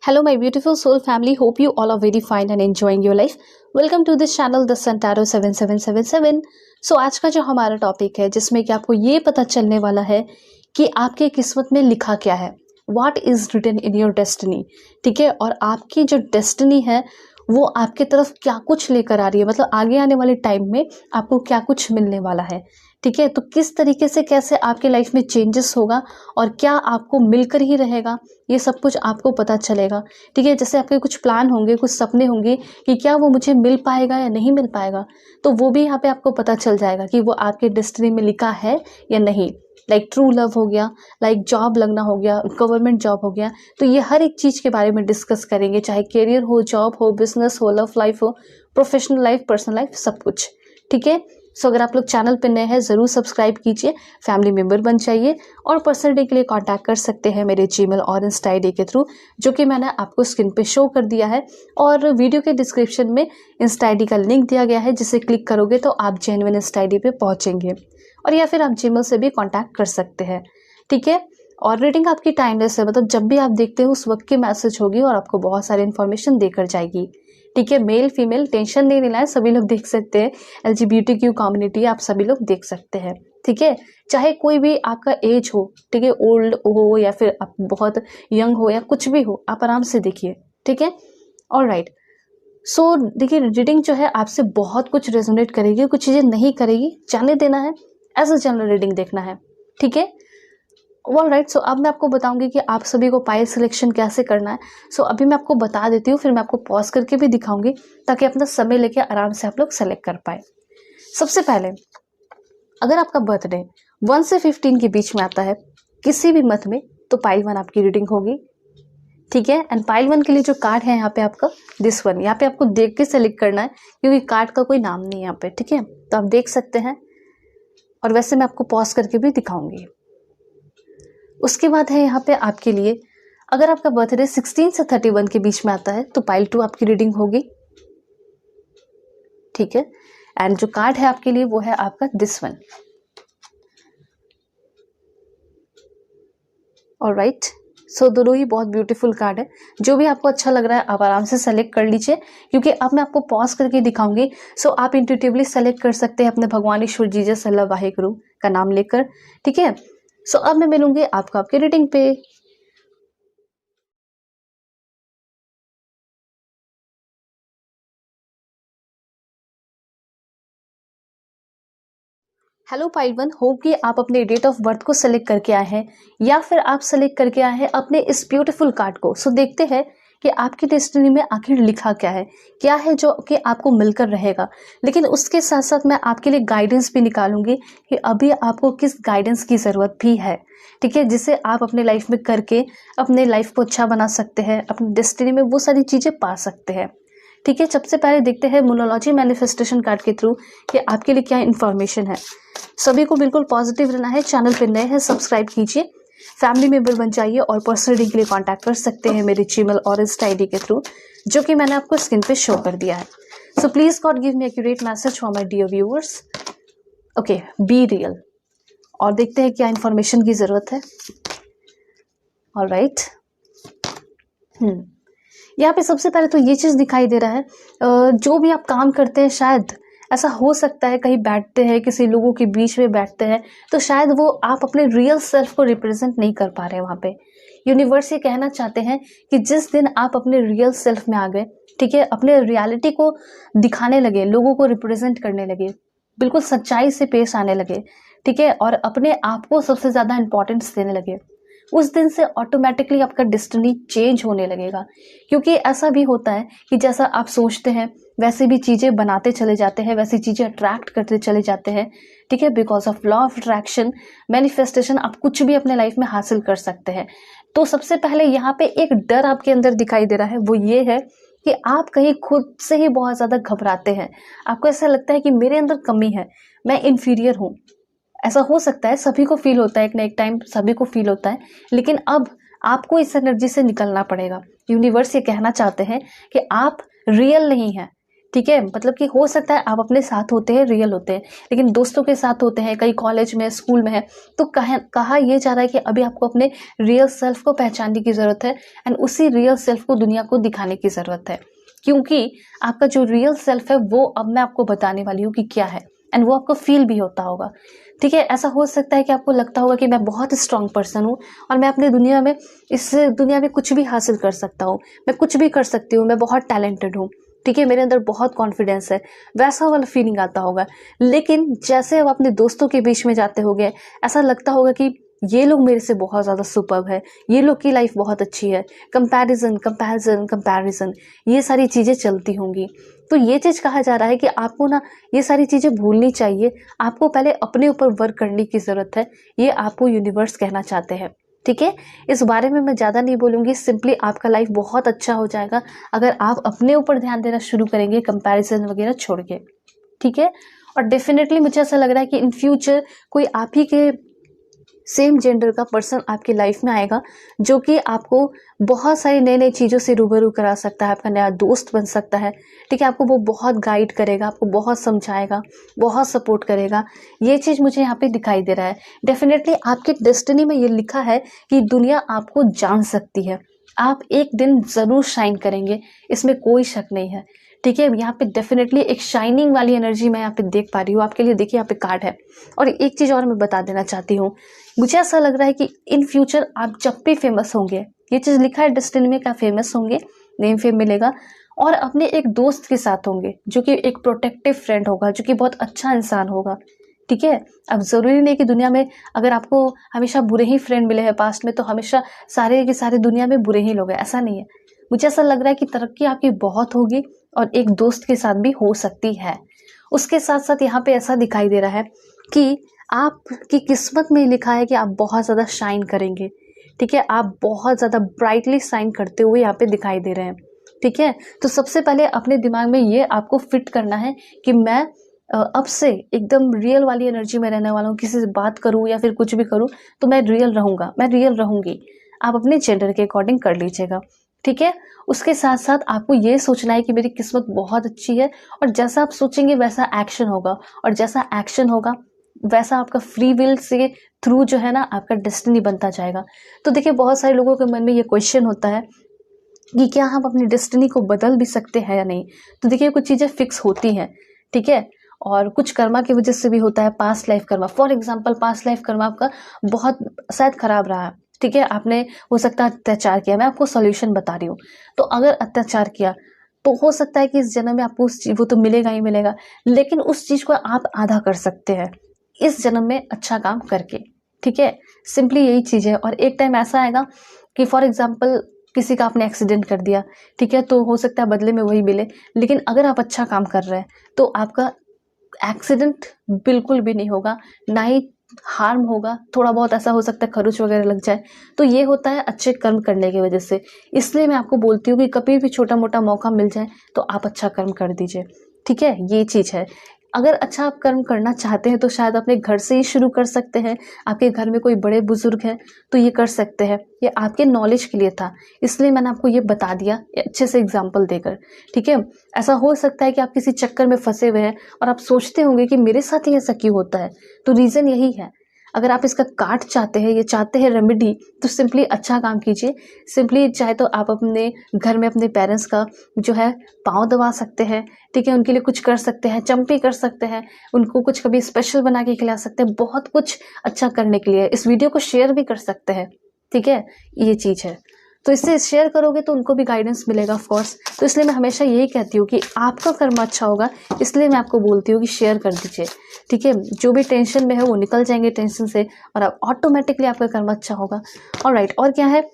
Hello, my beautiful soul family. Hope you all are very fine and enjoying your life. Welcome to this channel, The Sun Tarot 7777. So आज का जो हमारा topic है जिसमें कि आपको ये पता चलने वाला है कि आपके किस्मत में लिखा क्या है, What is written in your destiny. ठीक है, और आपकी जो डेस्टिनी है वो आपके तरफ क्या कुछ लेकर आ रही है, मतलब आगे आने वाले टाइम में आपको क्या कुछ मिलने वाला है. ठीक है, तो किस तरीके से कैसे आपके लाइफ में चेंजेस होगा और क्या आपको मिलकर ही रहेगा, ये सब कुछ आपको पता चलेगा. ठीक है, जैसे आपके कुछ प्लान होंगे, कुछ सपने होंगे कि क्या वो मुझे मिल पाएगा या नहीं मिल पाएगा, तो वो भी यहाँ पे आपको पता चल जाएगा कि वो आपके डेस्टिनी में लिखा है या नहीं. लाइक ट्रू लव हो गया, लाइक जॉब लगना हो गया, गवर्नमेंट जॉब हो गया. तो ये हर एक चीज़ के बारे में डिस्कस करेंगे, चाहे करियर हो, जॉब हो, बिजनेस हो, लव लाइफ हो, प्रोफेशनल लाइफ, पर्सनल लाइफ, सब कुछ. ठीक है, सो अगर आप लोग चैनल पर नए हैं ज़रूर सब्सक्राइब कीजिए, फैमिली मेम्बर बन जाइए और पर्सनल डे के लिए कांटेक्ट कर सकते हैं मेरे जीमेल और इंस्टा आईडी के थ्रू, जो कि मैंने आपको स्क्रीन पे शो कर दिया है. और वीडियो के डिस्क्रिप्शन में इंस्टा आईडी का लिंक दिया गया है, जिसे क्लिक करोगे तो आप जेन्युइन इंस्टा आईडी पे पहुंचेंगे, और या फिर आप जीमेल से भी कांटेक्ट कर सकते हैं. ठीक है, और रीडिंग आपकी टाइमलेस है, मतलब जब भी आप देखते हो उस वक्त की मैसेज होगी और आपको बहुत सारी इन्फॉर्मेशन देकर जाएगी. ठीक है, मेल फीमेल टेंशन नहीं लेना है, सभी लोग देख सकते हैं. LGBTQ कम्युनिटी आप सभी लोग देख सकते हैं. ठीक है, चाहे कोई भी आपका एज हो, ठीक है, ओल्ड हो या फिर आप बहुत यंग हो या कुछ भी हो, आप आराम से देखिए. ठीक है, ऑलराइट. सो देखिए, रीडिंग जो है आपसे बहुत कुछ रेजोनेट करेगी, कुछ चीज़ें नहीं करेगी, जाने देना है, एज अ जनरल रीडिंग देखना है. ठीक है, ऑलराइट. सो अब मैं आपको बताऊंगी कि आप सभी को पाइल सिलेक्शन कैसे करना है. सो अभी मैं आपको बता देती हूँ, फिर मैं आपको पॉज करके भी दिखाऊंगी ताकि अपना समय लेके आराम से आप लोग सेलेक्ट कर पाए. सबसे पहले, अगर आपका बर्थडे 1 से 15 के बीच में आता है किसी भी मंथ में, तो पाइल 1 आपकी रीडिंग होगी. ठीक है, एंड पाइल 1 के लिए जो कार्ड है यहाँ पे आपका दिस वन, यहाँ पे आपको देख के सेलेक्ट करना है क्योंकि कार्ड का कोई नाम नहीं है यहाँ पे. ठीक है, तो आप देख सकते हैं, और वैसे मैं आपको पॉज करके भी दिखाऊंगी. उसके बाद है यहाँ पे आपके लिए, अगर आपका बर्थडे 16 से 31 के बीच में आता है तो पाइल 2 आपकी रीडिंग होगी. ठीक है, एंड जो कार्ड है आपके लिए वो है आपका दिस वन. ऑलराइट. सो दोनों ही बहुत ब्यूटीफुल कार्ड है, जो भी आपको अच्छा लग रहा है आप आराम से सेलेक्ट कर लीजिए, क्योंकि अब मैं आपको पॉज करके दिखाऊंगी. सो आप इंट्यूटिवली सेलेक्ट कर सकते हैं अपने भगवान ईश्वर जीसस अल्लाह वाहेगुरु का नाम लेकर. ठीक है, सो अब मैं मिलूंगी आपको आपके रीडिंग पे. हेलो पाइल 1, होप कि आप अपने डेट ऑफ बर्थ को सेलेक्ट करके आए हैं या फिर आप सेलेक्ट करके आए हैं अपने इस ब्यूटीफुल कार्ड को. सो देखते हैं कि आपकी डेस्टिनी में आखिर लिखा क्या है जो कि आपको मिलकर रहेगा. लेकिन उसके साथ साथ मैं आपके लिए गाइडेंस भी निकालूंगी कि अभी आपको किस गाइडेंस की ज़रूरत भी है. ठीक है, जिसे आप अपने लाइफ में करके अपने लाइफ को अच्छा बना सकते हैं, अपनी डेस्टिनी में वो सारी चीज़ें पा सकते हैं. ठीक है, सबसे पहले देखते हैं मोनोलॉजी मैनिफेस्टेशन कार्ड के थ्रू कि आपके लिए क्या इन्फॉर्मेशन है. सभी को बिल्कुल पॉजिटिव रहना है, चैनल पे नए हैं सब्सक्राइब कीजिए, फैमिली मेंबर बन जाइए, और पर्सनल रीडिंग के लिए कांटेक्ट कर सकते हैं मेरे जीमेल और इंस्टा आईडी के थ्रू, जो कि मैंने आपको स्क्रीन पे शो कर दिया है. So please God give me accurate message for my dear viewers. Okay, be real. और देखते हैं क्या इन्फॉर्मेशन की जरूरत है. ऑलराइट. यहाँ पे सबसे पहले तो ये चीज़ दिखाई दे रहा है, जो भी आप काम करते हैं, शायद ऐसा हो सकता है कहीं बैठते हैं, किसी लोगों के बीच में बैठते हैं, तो शायद वो आप अपने रियल सेल्फ को रिप्रेजेंट नहीं कर पा रहे हैं. वहाँ पे यूनिवर्स ये कहना चाहते हैं कि जिस दिन आप अपने रियल सेल्फ में आ गए, ठीक है, अपने रियलिटी को दिखाने लगे, लोगों को रिप्रेजेंट करने लगे, बिल्कुल सच्चाई से पेश आने लगे, ठीक है, और अपने आप को सबसे ज़्यादा इंपॉर्टेंस देने लगे, उस दिन से ऑटोमेटिकली आपका डेस्टिनी चेंज होने लगेगा. क्योंकि ऐसा भी होता है कि जैसा आप सोचते हैं वैसे भी चीज़ें बनाते चले जाते हैं, वैसी चीज़ें अट्रैक्ट करते चले जाते हैं. ठीक है, because of law of attraction, manifestation, आप कुछ भी अपने लाइफ में हासिल कर सकते हैं. तो सबसे पहले यहाँ पे एक डर आपके अंदर दिखाई दे रहा है, वो ये है कि आप कहीं खुद से ही बहुत ज़्यादा घबराते हैं. आपको ऐसा लगता है कि मेरे अंदर कमी है, मैं इन्फीरियर हूँ. ऐसा हो सकता है, सभी को फील होता है, एक ना एक टाइम सभी को फील होता है, लेकिन अब आपको इस एनर्जी से निकलना पड़ेगा. यूनिवर्स ये कहना चाहते हैं कि आप रियल नहीं हैं. ठीक है, मतलब कि हो सकता है आप अपने साथ होते हैं, रियल होते हैं, लेकिन दोस्तों के साथ होते हैं, कहीं कॉलेज में, स्कूल में है, तो कहा ये जा रहा है कि अभी आपको अपने रियल सेल्फ को पहचानने की ज़रूरत है एंड उसी रियल सेल्फ को दुनिया को दिखाने की ज़रूरत है, क्योंकि आपका जो रियल सेल्फ है वो अब मैं आपको बताने वाली हूँ कि क्या है एंड वो आपको फील भी होता होगा। ठीक है, ऐसा हो सकता है कि आपको लगता होगा कि मैं बहुत स्ट्रांग पर्सन हूँ और मैं अपनी दुनिया में, इस दुनिया में कुछ भी हासिल कर सकता हूँ, मैं कुछ भी कर सकती हूँ, मैं बहुत टैलेंटेड हूँ, ठीक है, मेरे अंदर बहुत कॉन्फिडेंस है, वैसा वाला फीलिंग आता होगा। लेकिन जैसे अब अपने दोस्तों के बीच में जाते होगे, ऐसा लगता होगा कि ये लोग मेरे से बहुत ज़्यादा सुपर्ब है, ये लोग की लाइफ बहुत अच्छी है, कंपैरिजन कंपैरिजन कंपैरिजन, ये सारी चीज़ें चलती होंगी। तो ये चीज़ कहा जा रहा है कि आपको ना ये सारी चीज़ें भूलनी चाहिए, आपको पहले अपने ऊपर वर्क करने की ज़रूरत है, ये आपको यूनिवर्स कहना चाहते हैं। ठीक है, इस बारे में मैं ज़्यादा नहीं बोलूँगी, सिंपली आपका लाइफ बहुत अच्छा हो जाएगा अगर आप अपने ऊपर ध्यान देना शुरू करेंगे, कंपैरिजन वगैरह छोड़ के। ठीक है, और डेफिनेटली मुझे ऐसा लग रहा है कि इन फ्यूचर कोई आप ही के सेम जेंडर का पर्सन आपकी लाइफ में आएगा, जो कि आपको बहुत सारी नई नई चीज़ों से रूबरू करा सकता है, आपका नया दोस्त बन सकता है। ठीक है, आपको वो बहुत गाइड करेगा, आपको बहुत समझाएगा, बहुत सपोर्ट करेगा। ये चीज़ मुझे यहाँ पे दिखाई दे रहा है। डेफिनेटली आपके डेस्टिनी में ये लिखा है कि दुनिया आपको जान सकती है, आप एक दिन ज़रूर शाइन करेंगे, इसमें कोई शक नहीं है। ठीक है, यहाँ पे डेफिनेटली एक शाइनिंग वाली एनर्जी मैं यहाँ पे देख पा रही हूँ आपके लिए। देखिए यहाँ पे कार्ड है, और एक चीज़ और मैं बता देना चाहती हूँ, मुझे ऐसा लग रहा है कि इन फ्यूचर आप जब भी फेमस होंगे, ये चीज़ लिखा है डेस्टिनी में, क्या फेमस होंगे, नेम फेम मिलेगा, और अपने एक दोस्त के साथ होंगे जो कि एक प्रोटेक्टिव फ्रेंड होगा, जो कि बहुत अच्छा इंसान होगा। ठीक है, अब ज़रूरी नहीं कि दुनिया में अगर आपको हमेशा बुरे ही फ्रेंड मिले हैं पास्ट में, तो हमेशा सारे के सारे दुनिया में बुरे ही लोग हैं, ऐसा नहीं है। मुझे ऐसा लग रहा है कि तरक्की आपकी बहुत होगी और एक दोस्त के साथ भी हो सकती है। उसके साथ साथ यहाँ पे ऐसा दिखाई दे रहा है कि आपकी किस्मत में लिखा है कि आप बहुत ज़्यादा शाइन करेंगे। ठीक है, आप बहुत ज़्यादा ब्राइटली शाइन करते हुए यहाँ पे दिखाई दे रहे हैं। ठीक है, तो सबसे पहले अपने दिमाग में ये आपको फिट करना है कि मैं अब से एकदम रियल वाली एनर्जी में रहने वाला हूँ, किसी से बात करूँ या फिर कुछ भी करूँ तो मैं रियल रहूँगा, मैं रियल रहूँगी। आप अपने जेंडर के अकॉर्डिंग कर लीजिएगा। ठीक है, उसके साथ साथ आपको ये सोचना है कि मेरी किस्मत बहुत अच्छी है, और जैसा आप सोचेंगे वैसा एक्शन होगा, और जैसा एक्शन होगा वैसा आपका फ्री विल से थ्रू जो है ना आपका डेस्टिनी बनता जाएगा। तो देखिए बहुत सारे लोगों के मन में ये क्वेश्चन होता है कि क्या हम अपनी डेस्टिनी को बदल भी सकते हैं या नहीं। तो देखिए कुछ चीज़ें फिक्स होती हैं, ठीक है, और कुछ कर्मा की वजह से भी होता है, past life Karma. For example past life Karma आपका बहुत शायद खराब रहा, ठीक है, आपने हो सकता है अत्याचार किया, मैं आपको सॉल्यूशन बता रही हूँ। तो अगर अत्याचार किया तो हो सकता है कि इस जन्म में आपको उस चीज, वो तो मिलेगा ही मिलेगा, लेकिन उस चीज को आप आधा कर सकते हैं इस जन्म में अच्छा काम करके। ठीक है, सिंपली यही चीज है। और एक टाइम ऐसा आएगा कि फॉर एग्जाम्पल किसी का आपने एक्सीडेंट कर दिया, ठीक है, तो हो सकता है बदले में वही मिले, लेकिन अगर आप अच्छा काम कर रहे हैं तो आपका एक्सीडेंट बिल्कुल भी नहीं होगा, ना ही हार्म होगा। थोड़ा बहुत ऐसा हो सकता है खरोच वगैरह लग जाए, तो ये होता है अच्छे कर्म करने की वजह से। इसलिए मैं आपको बोलती हूँ कि कभी भी छोटा मोटा मौका मिल जाए तो आप अच्छा कर्म कर दीजिए। ठीक है, ये चीज़ है। अगर अच्छा आप कर्म करना चाहते हैं तो शायद अपने घर से ही शुरू कर सकते हैं। आपके घर में कोई बड़े बुजुर्ग हैं तो ये कर सकते हैं, ये आपके नॉलेज के लिए था, इसलिए मैंने आपको ये बता दिया अच्छे से एग्जाम्पल देकर। ठीक है, ऐसा हो सकता है कि आप किसी चक्कर में फंसे हुए हैं और आप सोचते होंगे कि मेरे साथ ही ऐसा क्यों होता है, तो रीज़न यही है। अगर आप इसका काट चाहते हैं, ये चाहते हैं रेमेडी, तो सिंपली अच्छा काम कीजिए। सिंपली चाहे तो आप अपने घर में अपने पेरेंट्स का जो है पाँव दबा सकते हैं, ठीक है, उनके लिए कुछ कर सकते हैं, चंपी कर सकते हैं, उनको कुछ कभी स्पेशल बना के खिला सकते हैं, बहुत कुछ अच्छा करने के लिए। इस वीडियो को शेयर भी कर सकते हैं, ठीक है, ये चीज़ है। तो इससे शेयर करोगे तो उनको भी गाइडेंस मिलेगा ऑफ कोर्स। तो इसलिए मैं हमेशा यही कहती हूँ कि आपका कर्म अच्छा होगा, इसलिए मैं आपको बोलती हूँ कि शेयर कर दीजिए। ठीक है, जो भी टेंशन में है वो निकल जाएंगे टेंशन से, और आप ऑटोमेटिकली आपका कर्म अच्छा होगा। ऑलराइट, और क्या है,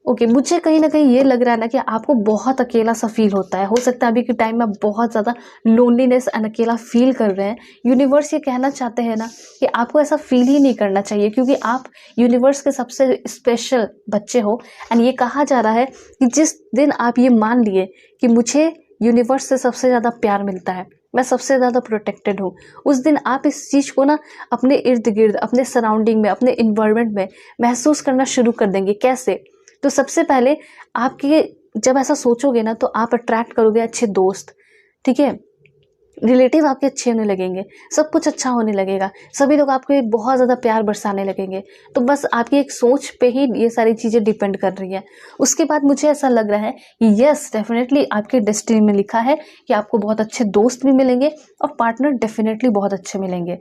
ओके, मुझे कहीं ना कहीं ये लग रहा है ना कि आपको बहुत अकेला सा फील होता है। हो सकता है अभी के टाइम में आप बहुत ज़्यादा लोनलीनेस एंड अकेला फील कर रहे हैं। यूनिवर्स ये कहना चाहते हैं ना कि आपको ऐसा फील ही नहीं करना चाहिए, क्योंकि आप यूनिवर्स के सबसे स्पेशल बच्चे हो। एंड ये कहा जा रहा है कि जिस दिन आप ये मान लिए कि मुझे यूनिवर्स से सबसे ज़्यादा प्यार मिलता है, मैं सबसे ज़्यादा प्रोटेक्टेड हूँ, उस दिन आप इस चीज़ को ना अपने इर्द गिर्द, अपने सराउंडिंग में, अपने इन्वायरमेंट में महसूस करना शुरू कर देंगे। कैसे? तो सबसे पहले आपके जब ऐसा सोचोगे ना तो आप अट्रैक्ट करोगे अच्छे दोस्त, ठीक है, रिलेटिव आपके अच्छे होने लगेंगे, सब कुछ अच्छा होने लगेगा, सभी लोग आपको बहुत ज़्यादा प्यार बरसाने लगेंगे। तो बस आपकी एक सोच पे ही ये सारी चीज़ें डिपेंड कर रही हैं। उसके बाद मुझे ऐसा लग रहा है कि यस, डेफिनेटली आपके डेस्टिनी में लिखा है कि आपको बहुत अच्छे दोस्त भी मिलेंगे और पार्टनर डेफिनेटली बहुत अच्छे मिलेंगे।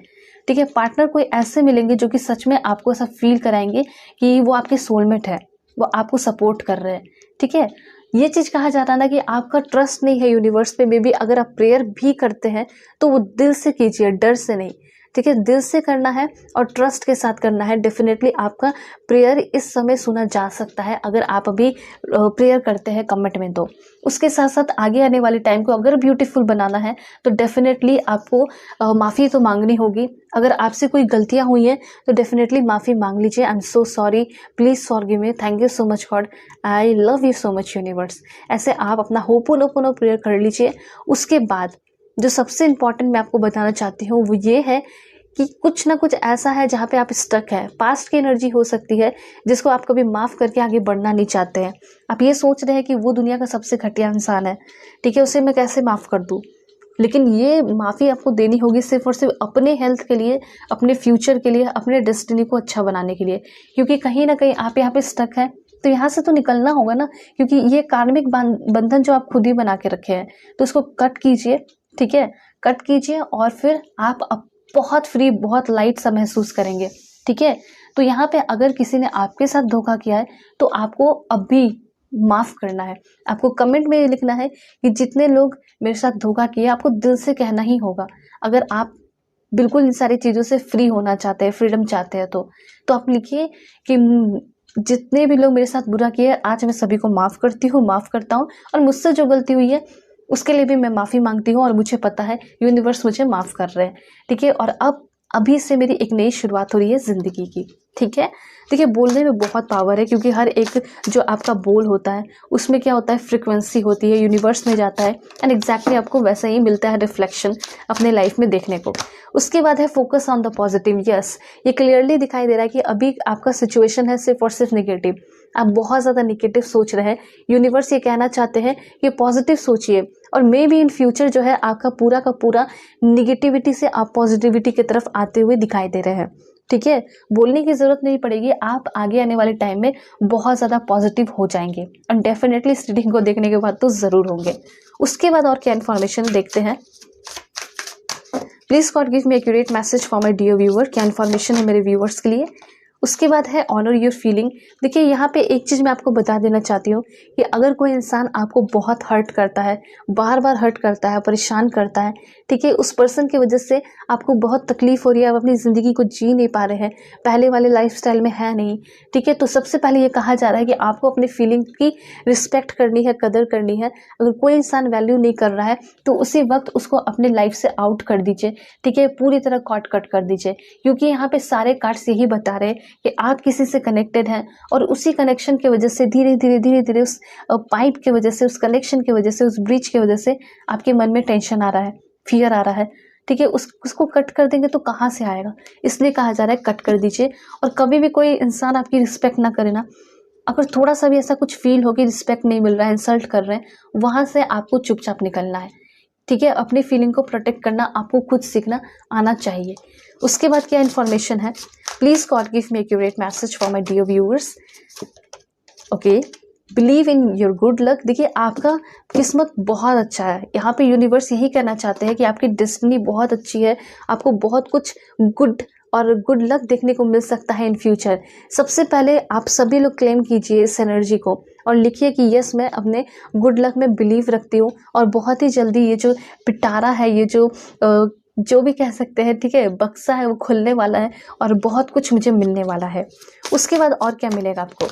ठीक है, पार्टनर कोई ऐसे मिलेंगे जो कि सच में आपको ऐसा फील कराएंगे कि वो आपके सोलमेट है, वो आपको सपोर्ट कर रहे हैं। ठीक है, ये चीज़ कहा जाता है ना कि आपका ट्रस्ट नहीं है यूनिवर्स पे, मे बी अगर आप प्रेयर भी करते हैं तो वो दिल से कीजिए, डर से नहीं। ठीक है, दिल से करना है और ट्रस्ट के साथ करना है। डेफिनेटली आपका प्रेयर इस समय सुना जा सकता है अगर आप अभी प्रेयर करते हैं कमेंट में। तो उसके साथ साथ आगे आने वाले टाइम को अगर ब्यूटीफुल बनाना है तो डेफिनेटली आपको माफ़ी तो मांगनी होगी। अगर आपसे कोई गलतियां हुई हैं तो डेफिनेटली माफ़ी मांग लीजिए। I am so sorry, please forgive me, thank you so much God, I love you so much universe. ऐसे आप अपना होपोनोपोनो प्रेयर कर लीजिए। उसके बाद जो सबसे इम्पॉर्टेंट मैं आपको बताना चाहती हूँ वो ये है कि कुछ ना कुछ ऐसा है जहाँ पे आप स्टक है। पास्ट की एनर्जी हो सकती है जिसको आप कभी माफ़ करके आगे बढ़ना नहीं चाहते हैं। आप ये सोच रहे हैं कि वो दुनिया का सबसे घटिया इंसान है, ठीक है, उसे मैं कैसे माफ़ कर दूँ। लेकिन ये माफ़ी आपको देनी होगी सिर्फ और सिर्फ अपने हेल्थ के लिए, अपने फ्यूचर के लिए, अपने डेस्टिनी को अच्छा बनाने के लिए। क्योंकि कहीं ना कहीं आप यहाँ पे स्टक है तो यहाँ से तो निकलना होगा ना, क्योंकि ये कार्मिक बंधन जो आप खुद ही बना के रखे हैं, तो उसको कट कीजिए। ठीक है, कट कीजिए और फिर आप बहुत फ्री, बहुत लाइट सा महसूस करेंगे। ठीक है, तो यहाँ पे अगर किसी ने आपके साथ धोखा किया है तो आपको अभी माफ़ करना है। आपको कमेंट में ये लिखना है कि जितने लोग मेरे साथ धोखा किए, आपको दिल से कहना ही होगा। अगर आप बिल्कुल इन सारी चीज़ों से फ्री होना चाहते हैं, फ्रीडम चाहते हैं, तो आप लिखिए कि जितने भी लोग मेरे साथ बुरा किए, आज मैं सभी को माफ़ करती हूँ, माफ़ करता हूँ, और मुझसे जो गलती हुई है उसके लिए भी मैं माफ़ी मांगती हूँ और मुझे पता है यूनिवर्स मुझे माफ़ कर रहे हैं। ठीक है, और अब अभी से मेरी एक नई शुरुआत हो रही है ज़िंदगी की। ठीक है, देखिए बोलने में बहुत पावर है, क्योंकि हर एक जो आपका बोल होता है उसमें क्या होता है, फ्रिक्वेंसी होती है, यूनिवर्स में जाता है एंड एग्जैक्टली आपको वैसा ही मिलता है रिफ्लेक्शन अपने लाइफ में देखने को। उसके बाद है focus on the positive. Yes, ये क्लियरली दिखाई दे रहा है कि अभी आपका सिचुएशन है सिर्फ और सिर्फ निगेटिव। आप बहुत ज़्यादा निगेटिव सोच रहे हैं। यूनिवर्स ये कहना चाहते हैं कि पॉजिटिव सोचिए, और मे बी इन फ्यूचर जो है आपका पूरा का पूरा निगेटिविटी से आप पॉजिटिविटी की तरफ आते हुए दिखाई दे रहे हैं। ठीक है, बोलने की ज़रूरत नहीं पड़ेगी, आप आगे आने वाले टाइम में बहुत ज़्यादा पॉजिटिव हो जाएंगे और डेफिनेटली इस रीडिंग को देखने के बाद तो ज़रूर होंगे। उसके बाद और क्या इन्फॉर्मेशन देखते हैं। Please God give me accurate message for my dear viewer. क्या इन्फॉर्मेशन है मेरे व्यूअर्स के लिए। उसके बाद है ऑनर योर फीलिंग। देखिए यहाँ पे एक चीज़ मैं आपको बता देना चाहती हूँ कि अगर कोई इंसान आपको बहुत हर्ट करता है, बार बार हर्ट करता है, परेशान करता है, ठीक है, उस पर्सन की वजह से आपको बहुत तकलीफ हो रही है, आप अपनी ज़िंदगी को जी नहीं पा रहे हैं, पहले वाले लाइफस्टाइल में है नहीं। ठीक है, तो सबसे पहले ये कहा जा रहा है कि आपको अपनी फीलिंग की रिस्पेक्ट करनी है, कदर करनी है। अगर कोई इंसान वैल्यू नहीं कर रहा है तो उसी वक्त उसको अपने लाइफ से आउट कर दीजिए। ठीक है, पूरी तरह कट कर दीजिए, क्योंकि यहाँ पे सारे कार्ड्स यही बता रहे हैं कि आप किसी से कनेक्टेड हैं और उसी कनेक्शन की वजह से धीरे धीरे उस पाइप की वजह से, उस कनेक्शन की वजह से, उस ब्रिज की वजह से आपके मन में टेंशन आ रहा है, फियर आ रहा है। ठीक है, उसको कट कर देंगे तो कहाँ से आएगा, इसलिए कहा जा रहा है कट कर दीजिए। और कभी भी कोई इंसान आपकी रिस्पेक्ट ना करे ना, अगर थोड़ा सा भी ऐसा कुछ फील हो कि रिस्पेक्ट नहीं मिल रहा है, इंसल्ट कर रहे हैं, वहाँ से आपको चुपचाप निकलना है। ठीक है, अपनी फीलिंग को प्रोटेक्ट करना आपको खुद सीखना आना चाहिए। उसके बाद क्या इन्फॉर्मेशन है। Please God give me accurate message for my dear viewers. Okay, believe in your good luck. देखिए आपका किस्मत बहुत अच्छा है। यहाँ पे यूनिवर्स यही कहना चाहते हैं कि आपकी डेस्टिनी बहुत अच्छी है, आपको बहुत कुछ गुड और गुड लक देखने को मिल सकता है इन फ्यूचर। सबसे पहले आप सभी लोग क्लेम कीजिए इस एनर्जी को और लिखिए कि यस, मैं अपने गुड लक में बिलीव रखती हूँ और बहुत ही जल्दी ये जो पिटारा है, ये जो भी कह सकते हैं, ठीक है, बक्सा है, वो खुलने वाला है और बहुत कुछ मुझे मिलने वाला है। उसके बाद और क्या मिलेगा आपको,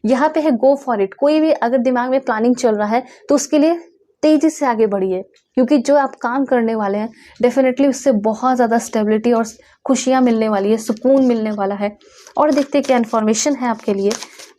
यहाँ पे है गो फॉर इट। कोई भी अगर दिमाग में प्लानिंग चल रहा है तो उसके लिए तेजी से आगे बढ़िए, क्योंकि जो आप काम करने वाले हैं डेफिनेटली उससे बहुत ज़्यादा स्टेबिलिटी और खुशियाँ मिलने वाली है, सुकून मिलने वाला है। और देखते हैं क्या इन्फॉर्मेशन है आपके लिए।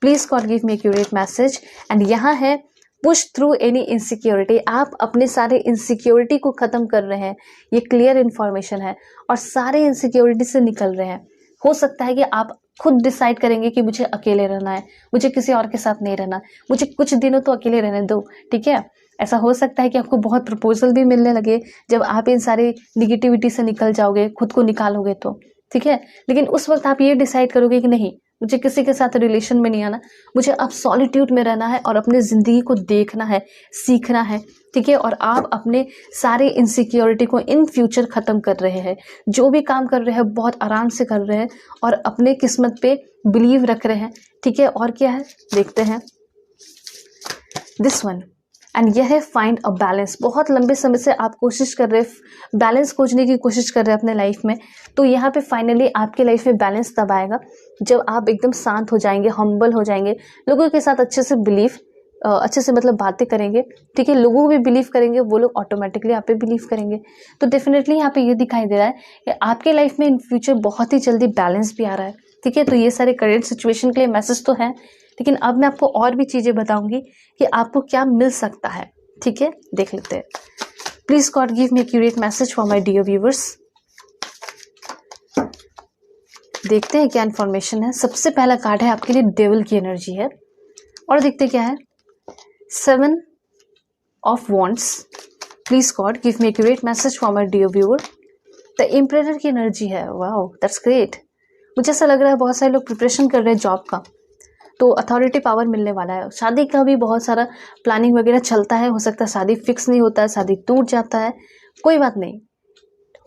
Please God give me accurate message. And यहाँ है पुश थ्रू एनी इनसिक्योरिटी। आप अपने सारे इनसिक्योरिटी को ख़त्म कर रहे हैं, ये क्लियर इन्फॉर्मेशन है, और सारे इनसिक्योरिटी से निकल रहे हैं। हो सकता है कि आप खुद डिसाइड करेंगे कि मुझे अकेले रहना है, मुझे किसी और के साथ नहीं रहना, मुझे कुछ दिनों तो अकेले रहने दो, ठीक है। ऐसा हो सकता है कि आपको बहुत प्रपोजल भी मिलने लगे जब आप इन सारी निगेटिविटी से निकल जाओगे, खुद को निकालोगे तो, ठीक है। लेकिन उस वक्त आप ये डिसाइड करोगे कि नहीं, मुझे किसी के साथ रिलेशन में नहीं आना, मुझे अब सॉलिट्यूड में रहना है और अपनी ज़िंदगी को देखना है, सीखना है, ठीक है। और आप अपने सारे इनसिक्योरिटी को इन फ्यूचर ख़त्म कर रहे हैं, जो भी काम कर रहे हैं बहुत आराम से कर रहे हैं और अपने किस्मत पे बिलीव रख रहे हैं, ठीक है। और क्या है देखते हैं, दिस वन, एंड यह है फाइंड अ बैलेंस। बहुत लंबे समय से आप कोशिश कर रहे हैं, बैलेंस खोजने की कोशिश कर रहे हैं अपने लाइफ में, तो यहाँ पे फाइनली आपके लाइफ में बैलेंस तब आएगा जब आप एकदम शांत हो जाएंगे, हम्बल हो जाएंगे, लोगों के साथ अच्छे से मतलब बातें करेंगे, ठीक है। लोगों को भी बिलीव करेंगे, वो लोग ऑटोमेटिकली आप पे बिलीव करेंगे। तो डेफिनेटली यहाँ पे ये दिखाई दे रहा है कि आपके लाइफ में इन फ्यूचर बहुत ही जल्दी बैलेंस भी आ रहा है, ठीक है। तो ये सारे करेंट सिचुएशन के लिए मैसेज तो है, लेकिन अब मैं आपको और भी चीज़ें बताऊंगी कि आपको क्या मिल सकता है, ठीक है। देख लेते हैं। Please God give me accurate message for my dear viewers. देखते हैं क्या इन्फॉर्मेशन है। सबसे पहला कार्ड है आपके लिए डेविल की एनर्जी है, और देखते क्या है, 7 of wands. Please God give me accurate message for my dear viewer. The emperor की एनर्जी है, वाओ दैट्स ग्रेट। मुझे ऐसा लग रहा है बहुत सारे लोग प्रिपरेशन कर रहे हैं जॉब का, तो अथॉरिटी पावर मिलने वाला है। शादी का भी बहुत सारा प्लानिंग वगैरह चलता है, हो सकता है शादी फिक्स नहीं होता है, शादी टूट जाता है, कोई बात नहीं,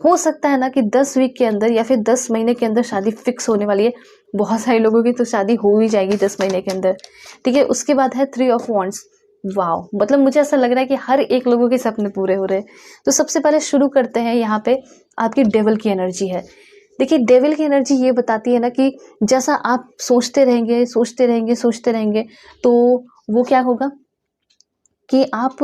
हो सकता है ना कि 10 वीक के अंदर या फिर 10 महीने के अंदर शादी फिक्स होने वाली है। बहुत सारे लोगों की तो शादी हो ही जाएगी 10 महीने के अंदर, ठीक है। उसके बाद है 3 ऑफ वॉन्ड्स। वाओ, मतलब मुझे ऐसा लग रहा है कि हर एक लोगों के सपने पूरे हो रहे हैं। तो सबसे पहले शुरू करते हैं, यहाँ पे आपकी डेविल की एनर्जी है। देखिए डेविल की एनर्जी ये बताती है ना कि जैसा आप सोचते रहेंगे तो वो क्या होगा कि आप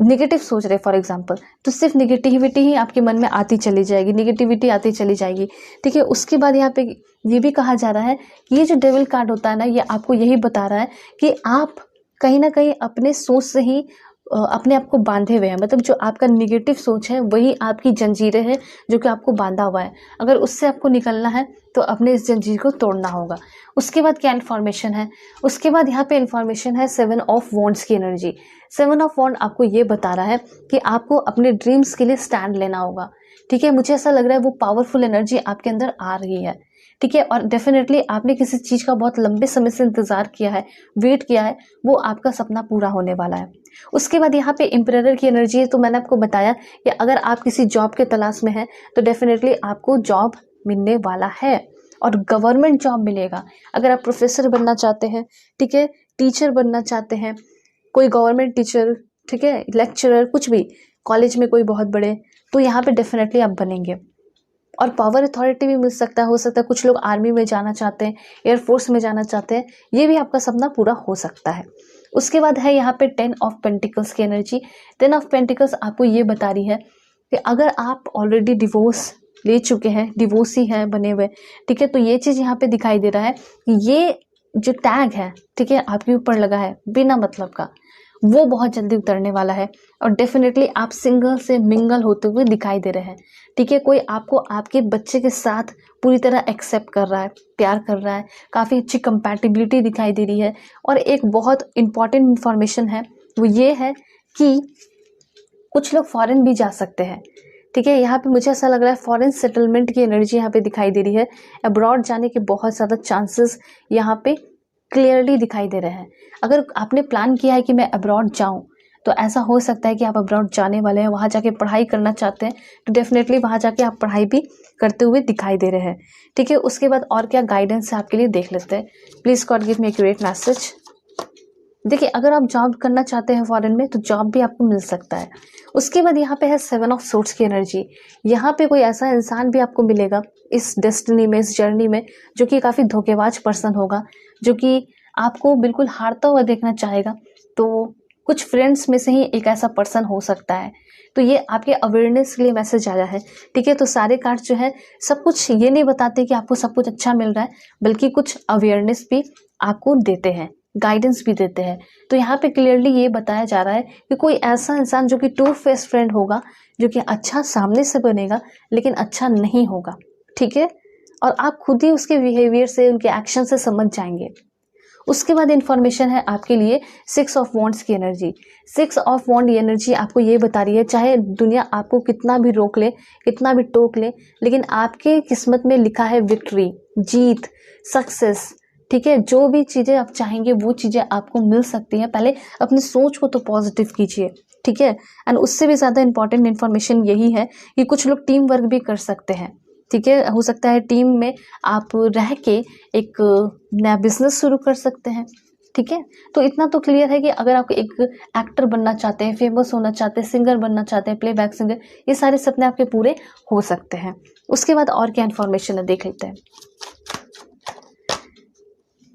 नेगेटिव सोच रहे फॉर एग्जांपल, तो सिर्फ नेगेटिविटी ही आपके मन में आती चली जाएगी, नेगेटिविटी आती चली जाएगी, ठीक है। उसके बाद यहाँ पे ये भी कहा जा रहा है कि ये जो डेविल कार्ड होता है ना, ये आपको यही बता रहा है कि आप कहीं ना कहीं अपने सोच से ही अपने आप को बांधे हुए हैं। मतलब जो आपका निगेटिव सोच है वही आपकी जंजीरें हैं जो कि आपको बांधा हुआ है। अगर उससे आपको निकलना है तो अपने इस जंजीर को तोड़ना होगा। उसके बाद क्या इन्फॉर्मेशन है, उसके बाद यहाँ पे इन्फॉर्मेशन है 7 ऑफ वॉन्ड्स की एनर्जी। 7 ऑफ वॉन्ड आपको ये बता रहा है कि आपको अपने ड्रीम्स के लिए स्टैंड लेना होगा, ठीक है। मुझे ऐसा लग रहा है वो पावरफुल एनर्जी आपके अंदर आ रही है, ठीक है। और डेफिनेटली आपने किसी चीज का बहुत लंबे समय से इंतजार किया है, वेट किया है, वो आपका सपना पूरा होने वाला है। उसके बाद यहाँ पे एम्परर की एनर्जी है। तो मैंने आपको बताया कि अगर आप किसी जॉब के तलाश में हैं तो डेफिनेटली आपको जॉब मिलने वाला है और गवर्नमेंट जॉब मिलेगा। अगर आप प्रोफेसर बनना चाहते हैं, ठीक है, टीचर बनना चाहते हैं, कोई गवर्नमेंट टीचर, ठीक है, लेक्चरर, कुछ भी कॉलेज में कोई बहुत बड़े, तो यहाँ पे डेफिनेटली आप बनेंगे। और पावर अथॉरिटी भी मिल सकता है, हो सकता है कुछ लोग आर्मी में जाना चाहते हैं, एयरफोर्स में जाना चाहते हैं, ये भी आपका सपना पूरा हो सकता है। उसके बाद है यहाँ पे 10 ऑफ पेंटिकल्स की एनर्जी। 10 ऑफ पेंटिकल्स आपको ये बता रही है कि अगर आप ऑलरेडी डिवोर्स ले चुके हैं, डिवोर्सी हैं बने हुए, ठीक है, तो ये चीज़ यहाँ पे दिखाई दे रहा है कि ये जो टैग है, ठीक है, आपके ऊपर लगा है बिना मतलब का, वो बहुत जल्दी उतरने वाला है। और डेफिनेटली आप सिंगल से मिंगल होते हुए दिखाई दे रहे हैं, ठीक है। कोई आपको आपके बच्चे के साथ पूरी तरह एक्सेप्ट कर रहा है, प्यार कर रहा है, काफ़ी अच्छी कंपैटिबिलिटी दिखाई दे रही है। और एक बहुत इंपॉर्टेंट इंफॉर्मेशन है, वो ये है कि कुछ लोग फॉरेन भी जा सकते हैं, ठीक है। यहाँ पे मुझे ऐसा लग रहा है फॉरेन सेटलमेंट की एनर्जी यहाँ पे दिखाई दे रही है। अब्रॉड जाने के बहुत ज़्यादा चांसेस यहाँ पे क्लियरली दिखाई दे रहे हैं। अगर आपने प्लान किया है कि मैं अब्रॉड जाऊं, तो ऐसा हो सकता है कि आप अब्रॉड जाने वाले हैं, वहाँ जाके पढ़ाई करना चाहते हैं, तो डेफिनेटली वहाँ जाके आप पढ़ाई भी करते हुए दिखाई दे रहे हैं, ठीक है। उसके बाद और क्या गाइडेंस है आपके लिए देख लेते हैं। Please God give me accurate message. देखिए अगर आप जॉब करना चाहते हैं फॉरेन में तो जॉब भी आपको मिल सकता है। उसके बाद यहाँ पे है 7 ऑफ सोर्ड्स की एनर्जी। यहाँ पे कोई ऐसा इंसान भी आपको मिलेगा इस डेस्टिनी में, इस जर्नी में, जो कि काफ़ी धोखेबाज पर्सन होगा, जो कि आपको बिल्कुल हारता हुआ देखना चाहेगा। तो कुछ फ्रेंड्स में से ही एक ऐसा पर्सन हो सकता है। तो ये आपके अवेयरनेस के लिए मैसेज आया है, ठीक है। तो सारे कार्ड जो है सब कुछ ये नहीं बताते कि आपको सब कुछ अच्छा मिल रहा है, बल्कि कुछ अवेयरनेस भी आपको देते हैं, गाइडेंस भी देते हैं। तो यहाँ पे क्लियरली ये बताया जा रहा है कि कोई ऐसा इंसान जो कि टू फेस फ्रेंड होगा, जो कि अच्छा सामने से बनेगा लेकिन अच्छा नहीं होगा, ठीक है। और आप खुद ही उसके बिहेवियर से, उनके एक्शन से समझ जाएंगे। उसके बाद इंफॉर्मेशन है आपके लिए 6 ऑफ वॉन्ड्स की एनर्जी। 6 ऑफ वॉन्ड एनर्जी आपको ये बता रही है, चाहे दुनिया आपको कितना भी रोक ले, कितना भी टोक ले, लेकिन आपके किस्मत में लिखा है विक्ट्री, जीत, सक्सेस। ठीक है, जो भी चीज़ें आप चाहेंगे वो चीज़ें आपको मिल सकती हैं। पहले अपनी सोच को तो पॉजिटिव कीजिए। ठीक है, एंड उससे भी ज़्यादा इंपॉर्टेंट इन्फॉर्मेशन यही है कि कुछ लोग टीम वर्क भी कर सकते हैं। ठीक है, हो सकता है टीम में आप रह के एक नया बिजनेस शुरू कर सकते हैं। ठीक है, तो इतना तो क्लियर है कि अगर आप एक एक्टर बनना चाहते हैं, फेमस होना चाहते हैं, सिंगर बनना चाहते हैं, प्लेबैक सिंगर, ये सारे सपने आपके पूरे हो सकते हैं। उसके बाद और क्या इन्फॉर्मेशन है देख लेते हैं।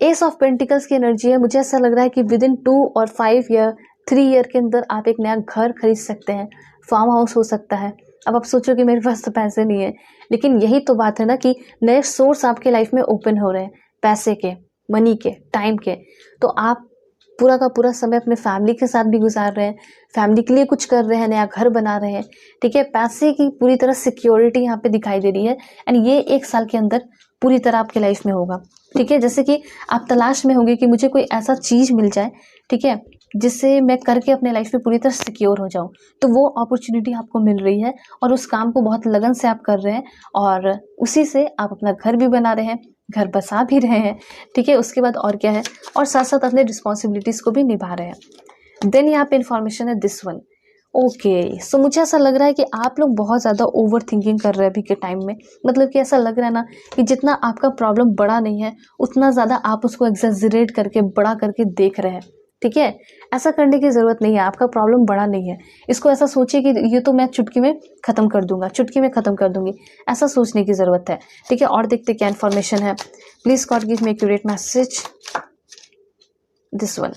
एस ऑफ पेंटिकल्स की एनर्जी है। मुझे ऐसा लग रहा है कि विद इन 2 और 5 ईयर, 3 ईयर के अंदर आप एक नया घर खरीद सकते हैं। फार्म हाउस हो सकता है। अब आप सोचो कि मेरे पास तो पैसे नहीं है, लेकिन यही तो बात है ना कि नए सोर्स आपके लाइफ में ओपन हो रहे हैं, पैसे के, मनी के, टाइम के। तो आप पूरा का पूरा समय अपने फैमिली के साथ भी गुजार रहे हैं, फैमिली के लिए कुछ कर रहे हैं, नया घर बना रहे हैं। ठीक है, पैसे की पूरी तरह सिक्योरिटी यहाँ पे दिखाई दे रही है, एंड ये 1 साल के अंदर पूरी तरह आपके लाइफ में होगा। ठीक है, जैसे कि आप तलाश में होंगे कि मुझे कोई ऐसा चीज़ मिल जाए, ठीक है, जिससे मैं करके अपने लाइफ में पूरी तरह सिक्योर हो जाऊं, तो वो अपॉर्चुनिटी आपको मिल रही है और उस काम को बहुत लगन से आप कर रहे हैं और उसी से आप अपना घर भी बना रहे हैं, घर बसा भी रहे हैं। ठीक है, उसके बाद और क्या है, और साथ साथ अपने रिस्पॉन्सिबिलिटीज़ को भी निभा रहे हैं। देन यहाँ पे इन्फॉर्मेशन है दिस वन। ओके, सो मुझे ऐसा लग रहा है कि आप लोग बहुत ज़्यादा ओवर थिंकिंग कर रहे हैं अभी के टाइम में। मतलब कि ऐसा लग रहा है ना कि जितना आपका प्रॉब्लम बड़ा नहीं है, उतना ज़्यादा आप उसको एग्जैजरेट करके, बड़ा करके देख रहे हैं। ठीक है, ऐसा करने की ज़रूरत नहीं है। आपका प्रॉब्लम बड़ा नहीं है। इसको ऐसा सोचिए कि ये तो मैं चुटकी में ख़त्म कर दूंगा, चुटकी में ख़त्म कर दूंगी, ऐसा सोचने की ज़रूरत है। ठीक है, और देखते क्या इन्फॉर्मेशन है। Please God give me accurate message this one.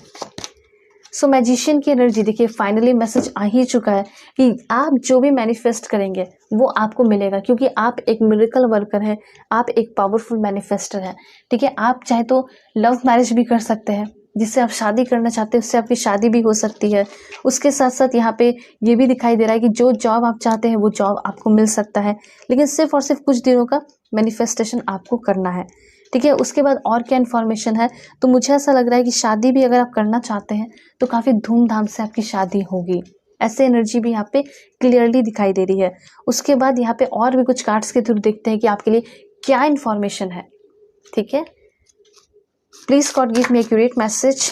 So magician की एनर्जी देखिए, फाइनली मैसेज आ ही चुका है कि आप जो भी मैनिफेस्ट करेंगे वो आपको मिलेगा, क्योंकि आप एक मिरेकल वर्कर हैं, आप एक पावरफुल मैनिफेस्टर हैं। ठीक है, आप चाहे तो लव मैरिज भी कर सकते हैं, जिससे आप शादी करना चाहते हैं उससे आपकी शादी भी हो सकती है। उसके साथ साथ यहाँ पे ये भी दिखाई दे रहा है कि जो जॉब आप चाहते हैं वो जॉब आपको मिल सकता है, लेकिन सिर्फ और सिर्फ कुछ दिनों का मैनिफेस्टेशन आपको करना है। ठीक है, उसके बाद और क्या इन्फॉर्मेशन है, तो मुझे ऐसा लग रहा है कि शादी भी अगर आप करना चाहते हैं तो काफ़ी धूमधाम से आपकी शादी होगी। ऐसे एनर्जी भी यहाँ पे क्लियरली दिखाई दे रही है। उसके बाद यहाँ पे और भी कुछ कार्ड्स के थ्रू देखते हैं कि आपके लिए क्या इन्फॉर्मेशन है। ठीक है, please God give me accurate message.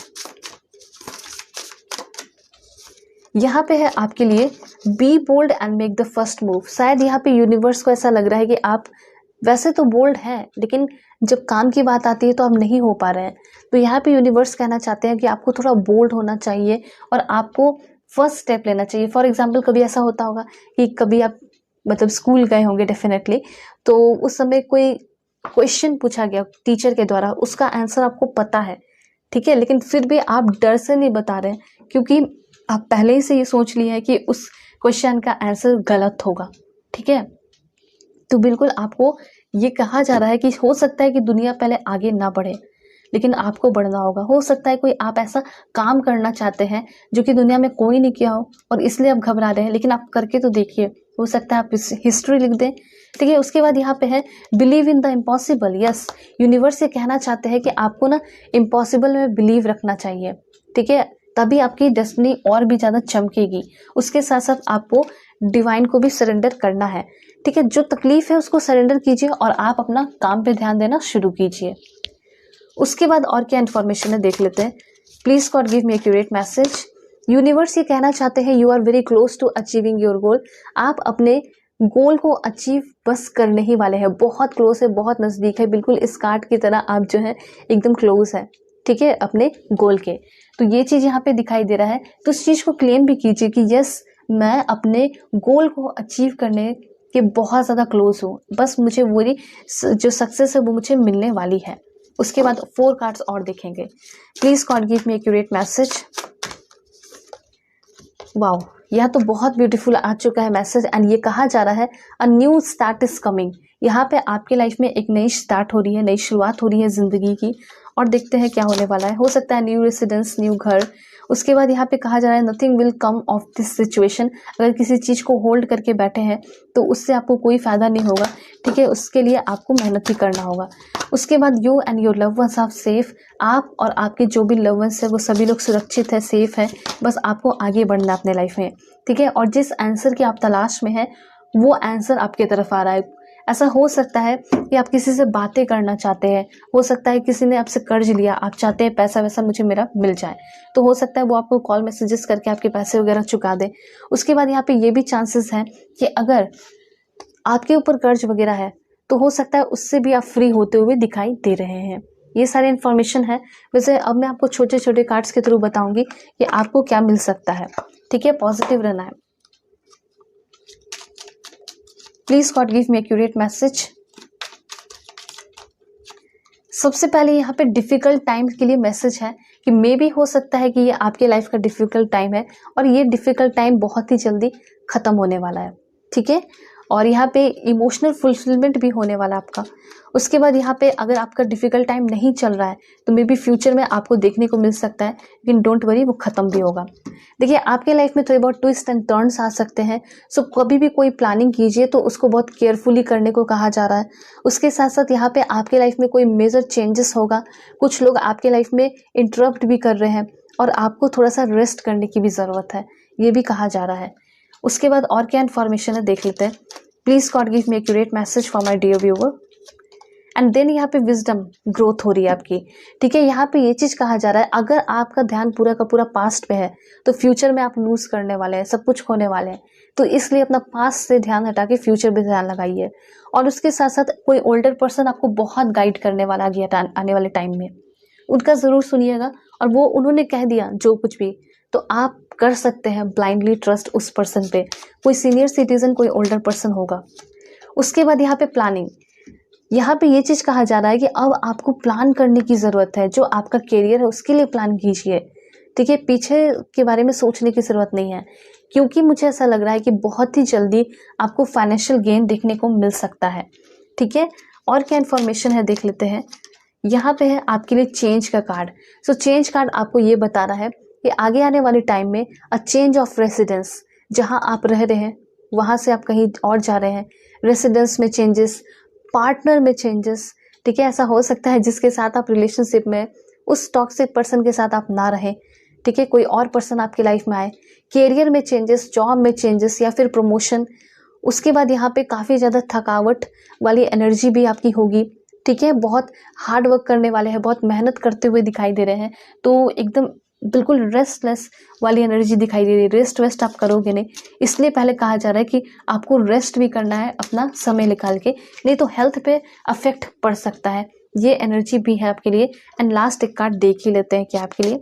यहाँ पे है आपके लिए be bold and make the first move. शायद यहाँ पे यूनिवर्स को ऐसा लग रहा है कि आप वैसे तो बोल्ड हैं, लेकिन जब काम की बात आती है तो आप नहीं हो पा रहे हैं। तो यहाँ पे यूनिवर्स कहना चाहते हैं कि आपको थोड़ा बोल्ड होना चाहिए और आपको फर्स्ट स्टेप लेना चाहिए। फॉर एग्जाम्पल, कभी ऐसा होता होगा कि कभी आप मतलब स्कूल गए होंगे डेफिनेटली, तो उस समय कोई क्वेश्चन पूछा गया टीचर के द्वारा, उसका आंसर आपको पता है। ठीक है, लेकिन फिर भी आप डर से नहीं बता रहे हैं, क्योंकि आप पहले ही से ये सोच लिए हैं कि उस क्वेश्चन का आंसर गलत होगा। ठीक है, तो बिल्कुल आपको ये कहा जा रहा है कि हो सकता है कि दुनिया पहले आगे ना बढ़े, लेकिन आपको बढ़ना होगा। हो सकता है कोई आप ऐसा काम करना चाहते हैं जो कि दुनिया में कोई नहीं किया हो और इसलिए आप घबरा रहे हैं, लेकिन आप करके तो देखिए, हो सकता है आप हिस्ट्री लिख दें। ठीक है, उसके बाद यहाँ पे है believe in the impossible. Yes, universe ये कहना चाहते हैं कि आपको ना इम्पॉसिबल में बिलीव रखना चाहिए। ठीक है, तभी आपकी डेस्टिनी और भी ज़्यादा चमकेगी। उसके साथ साथ आपको डिवाइन को भी सरेंडर करना है। ठीक है, जो तकलीफ है उसको सरेंडर कीजिए और आप अपना काम पे ध्यान देना शुरू कीजिए। उसके बाद और क्या इन्फॉर्मेशन है देख लेते हैं। Please God give me accurate message. Universe ये कहना चाहते हैं you are very close to achieving your goal. आप अपने गोल को अचीव बस करने ही वाले हैं, बहुत क्लोज है, बहुत नज़दीक है, बिल्कुल इस कार्ड की तरह आप जो है एकदम क्लोज है। ठीक है, अपने गोल के। तो ये चीज़ यहाँ पे दिखाई दे रहा है, तो उस चीज़ को क्लेम भी कीजिए कि यस, मैं अपने गोल को अचीव करने के बहुत ज़्यादा क्लोज हूँ, बस मुझे वही जो सक्सेस है वो मुझे मिलने वाली है। उसके बाद 4 कार्ड्स और देखेंगे। Please God give me accurate message. Wow, यह तो बहुत ब्यूटीफुल आ चुका है मैसेज, एंड ये कहा जा रहा है a new start is coming. यहाँ पे आपके लाइफ में एक नई स्टार्ट हो रही है, नई शुरुआत हो रही है जिंदगी की, और देखते हैं क्या होने वाला है। हो सकता है न्यू रेसिडेंस, न्यू घर, उसके बाद यहाँ पे कहा जा रहा है nothing will come of this situation. अगर किसी चीज़ को होल्ड करके बैठे हैं तो उससे आपको कोई फ़ायदा नहीं होगा, ठीक है, उसके लिए आपको मेहनत ही करना होगा। उसके बाद you and your love ones are safe, आप और आपके जो भी लव वंस है वो सभी लोग सुरक्षित है, सेफ है, बस आपको आगे बढ़ना अपने लाइफ में, ठीक है। और जिस आंसर की आप तलाश में हैं वो आंसर आपके तरफ आ रहा है। ऐसा हो सकता है कि आप किसी से बातें करना चाहते हैं, हो सकता है किसी ने आपसे कर्ज लिया, आप चाहते हैं पैसा वैसा मुझे मेरा मिल जाए, तो हो सकता है वो आपको कॉल मैसेजेस करके आपके पैसे वगैरह चुका दे। उसके बाद यहाँ पे ये भी चांसेस हैं कि अगर आपके ऊपर कर्ज वगैरह है तो हो सकता है उससे भी आप फ्री होते हुए दिखाई दे रहे हैं। ये सारी इन्फॉर्मेशन है। वैसे अब मैं आपको छोटे छोटे कार्ड्स के थ्रू बताऊंगी कि आपको क्या मिल सकता है, ठीक है। पॉजिटिव रहना है। Please God give me accurate message. सबसे पहले यहाँ पे डिफिकल्ट टाइम के लिए मैसेज है कि मे भी हो सकता है कि ये आपके लाइफ का डिफिकल्ट टाइम है और ये डिफिकल्ट टाइम बहुत ही जल्दी खत्म होने वाला है, ठीक है। और यहाँ पे इमोशनल फुलफिलमेंट भी होने वाला है आपका। उसके बाद यहाँ पे अगर आपका डिफिकल्ट टाइम नहीं चल रहा है तो मे बी फ्यूचर में आपको देखने को मिल सकता है, लेकिन डोंट वरी, वो खत्म भी होगा। देखिए आपके लाइफ में थोड़े बहुत ट्विस्ट एंड टर्न्स आ सकते हैं, सो कभी भी कोई प्लानिंग कीजिए तो उसको बहुत केयरफुली करने को कहा जा रहा है। उसके साथ साथ यहाँ पे आपके लाइफ में कोई मेजर चेंजेस होगा, कुछ लोग आपके लाइफ में इंटरप्ट भी कर रहे हैं और आपको थोड़ा सा रेस्ट करने की भी ज़रूरत है, ये भी कहा जा रहा है। उसके बाद और क्या इन्फॉर्मेशन है देख लेते हैं। Please God give me accurate message for my dear viewer. And then यहाँ पे विजडम ग्रोथ हो रही है आपकी, ठीक है। यहाँ पे ये चीज कहा जा रहा है अगर आपका ध्यान पूरा का पूरा पास्ट पे है तो फ्यूचर में आप लूज करने वाले हैं, सब कुछ खोने वाले हैं, तो इसलिए अपना पास्ट से ध्यान हटा के फ्यूचर पे ध्यान लगाइए। और उसके साथ साथ कोई ओल्डर पर्सन आपको बहुत गाइड करने वाला आने वाले टाइम में, उनका जरूर सुनिएगा। और वो उन्होंने कह दिया जो कुछ भी, तो आप कर सकते हैं ब्लाइंडली ट्रस्ट उस पर्सन पे, कोई सीनियर सिटीजन, कोई ओल्डर पर्सन होगा। उसके बाद यहाँ पे प्लानिंग, यहाँ पे ये चीज कहा जा रहा है कि अब आपको प्लान करने की जरूरत है, जो आपका करियर है उसके लिए प्लान कीजिए, ठीक है। पीछे के बारे में सोचने की जरूरत नहीं है, क्योंकि मुझे ऐसा लग रहा है कि बहुत ही जल्दी आपको फाइनेंशियल गेन देखने को मिल सकता है, ठीक है। और क्या इन्फॉर्मेशन है देख लेते हैं। यहाँ पे है आपके लिए चेंज का कार्ड। सो चेंज कार्ड आपको ये बता रहा है कि आगे आने वाले टाइम में अ चेंज ऑफ रेसिडेंस, जहाँ आप रह रहे हैं वहाँ से आप कहीं और जा रहे हैं, रेसिडेंस में चेंजेस, पार्टनर में चेंजेस, ठीक है। ऐसा हो सकता है जिसके साथ आप रिलेशनशिप में, उस टॉक्सिक पर्सन के साथ आप ना रहें, ठीक है, कोई और पर्सन आपकी लाइफ में आए। कैरियर में चेंजेस, जॉब में चेंजेस या फिर प्रमोशन। उसके बाद यहाँ पे काफ़ी ज़्यादा थकावट वाली एनर्जी भी आपकी होगी, ठीक है। बहुत हार्ड वर्क करने वाले हैं, बहुत मेहनत करते हुए दिखाई दे रहे हैं, तो एकदम बिल्कुल रेस्टलेस वाली एनर्जी दिखाई दे रही है। रेस्ट वेस्ट आप करोगे नहीं, इसलिए पहले कहा जा रहा है कि आपको रेस्ट भी करना है अपना समय निकाल के, नहीं तो हेल्थ पे अफेक्ट पड़ सकता है। ये एनर्जी भी है आपके लिए। एंड लास्ट एक कार्ड देख ही लेते हैं क्या आपके लिए।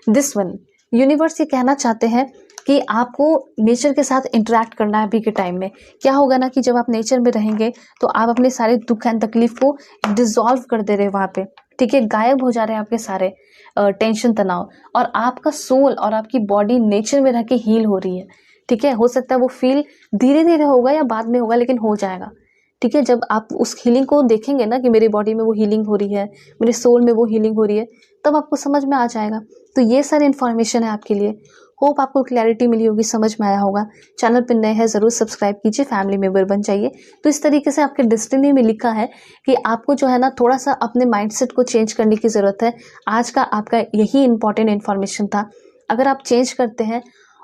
दिस वन, यूनिवर्स ये कहना चाहते हैं कि आपको नेचर के साथ इंटरेक्ट करना है अभी के टाइम में। क्या होगा ना कि जब आप नेचर में रहेंगे तो आप अपने सारे दुख एंड तकलीफ को डिसॉल्व कर दे रहे हैं वहाँ पे, ठीक है। गायब हो जा रहे हैं आपके सारे टेंशन, तनाव, और आपका सोल और आपकी बॉडी नेचर में रह के हील हो रही है, ठीक है। हो सकता है वो फील धीरे धीरे होगा या बाद में होगा, लेकिन हो जाएगा, ठीक है। जब आप उस हीलिंग को देखेंगे ना कि मेरी बॉडी में वो हीलिंग हो रही है, मेरे सोल में वो हीलिंग हो रही है, तब आपको समझ में आ जाएगा। तो ये सारी इन्फॉर्मेशन है आपके लिए। होप आपको क्लैरिटी मिली होगी, समझ में आया होगा। चैनल पर नए हैं ज़रूर सब्सक्राइब कीजिए, फैमिली मेंबर बन जाइए। तो इस तरीके से आपके डेस्टिनी में लिखा है कि आपको जो है ना थोड़ा सा अपने माइंडसेट को चेंज करने की ज़रूरत है। आज का आपका यही इंपॉर्टेंट इन्फॉर्मेशन था। अगर आप चेंज करते हैं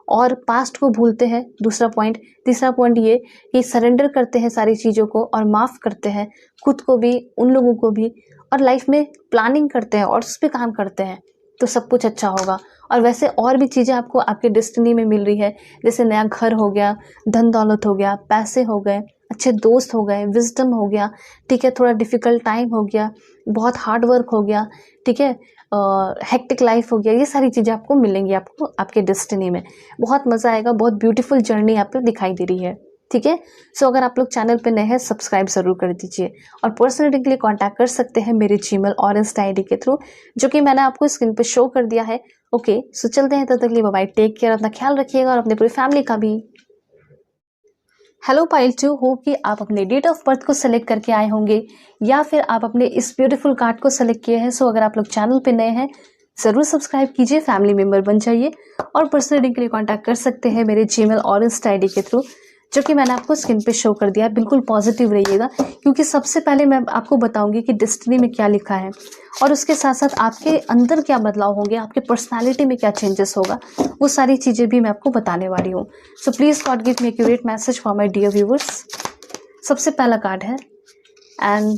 और पास्ट को भूलते हैं, दूसरा पॉइंट। तीसरा पॉइंट ये कि सरेंडर करते हैं सारी चीज़ों को और माफ़ करते हैं खुद को भी, उन लोगों को भी, और लाइफ में प्लानिंग करते हैं और उस पर काम करते हैं, तो सब कुछ अच्छा होगा। और वैसे और भी चीज़ें आपको आपके डेस्टिनी में मिल रही है, जैसे नया घर हो गया, धन दौलत हो गया, पैसे हो गए, अच्छे दोस्त हो गए, विजडम हो गया, ठीक है। थोड़ा डिफिकल्ट टाइम हो गया, बहुत हार्ड वर्क हो गया, ठीक है, हेक्टिक लाइफ हो गया, ये सारी चीज़ें आपको मिलेंगी आपको आपके डेस्टिनी में। बहुत मज़ा आएगा, बहुत ब्यूटीफुल जर्नी आपको दिखाई दे रही है, ठीक है। सो अगर आप लोग चैनल पे नए हैं सब्सक्राइब जरूर कर दीजिए और पर्सनली के लिए कांटेक्ट कर सकते हैं मेरे जीमेल और इंस्टा आईडी के थ्रू, जो कि मैंने आपको स्क्रीन पे शो कर दिया है। ओके, सो चलते हैं, तब तक के लिए बाय बाय, टेक केयर, अपना ख्याल रखिएगा और अपने पूरी फैमिली का भी। हेलो पाइल 2, होप कि आप अपने डेट ऑफ बर्थ को सेलेक्ट करके आए होंगे या फिर आप अपने इस ब्यूटीफुल कार्ड को सेलेक्ट किए हैं। सो अगर आप लोग चैनल पे नए हैं ज़रूर सब्सक्राइब कीजिए, फैमिली मेम्बर बन जाइए और पर्सनल रीडिंग के लिए कॉन्टैक्ट कर सकते हैं मेरे जीमेल और इंस्टा आईडी के थ्रू, जो कि मैंने आपको स्क्रीन पे शो कर दिया है। बिल्कुल पॉजिटिव रहिएगा, क्योंकि सबसे पहले मैं आपको बताऊंगी कि डेस्टिनी में क्या लिखा है और उसके साथ साथ आपके अंदर क्या बदलाव होंगे, आपके पर्सनालिटी में क्या चेंजेस होगा, वो सारी चीज़ें भी मैं आपको बताने वाली हूँ। So please God give me accurate message for my dear viewers. सबसे पहला कार्ड है एंड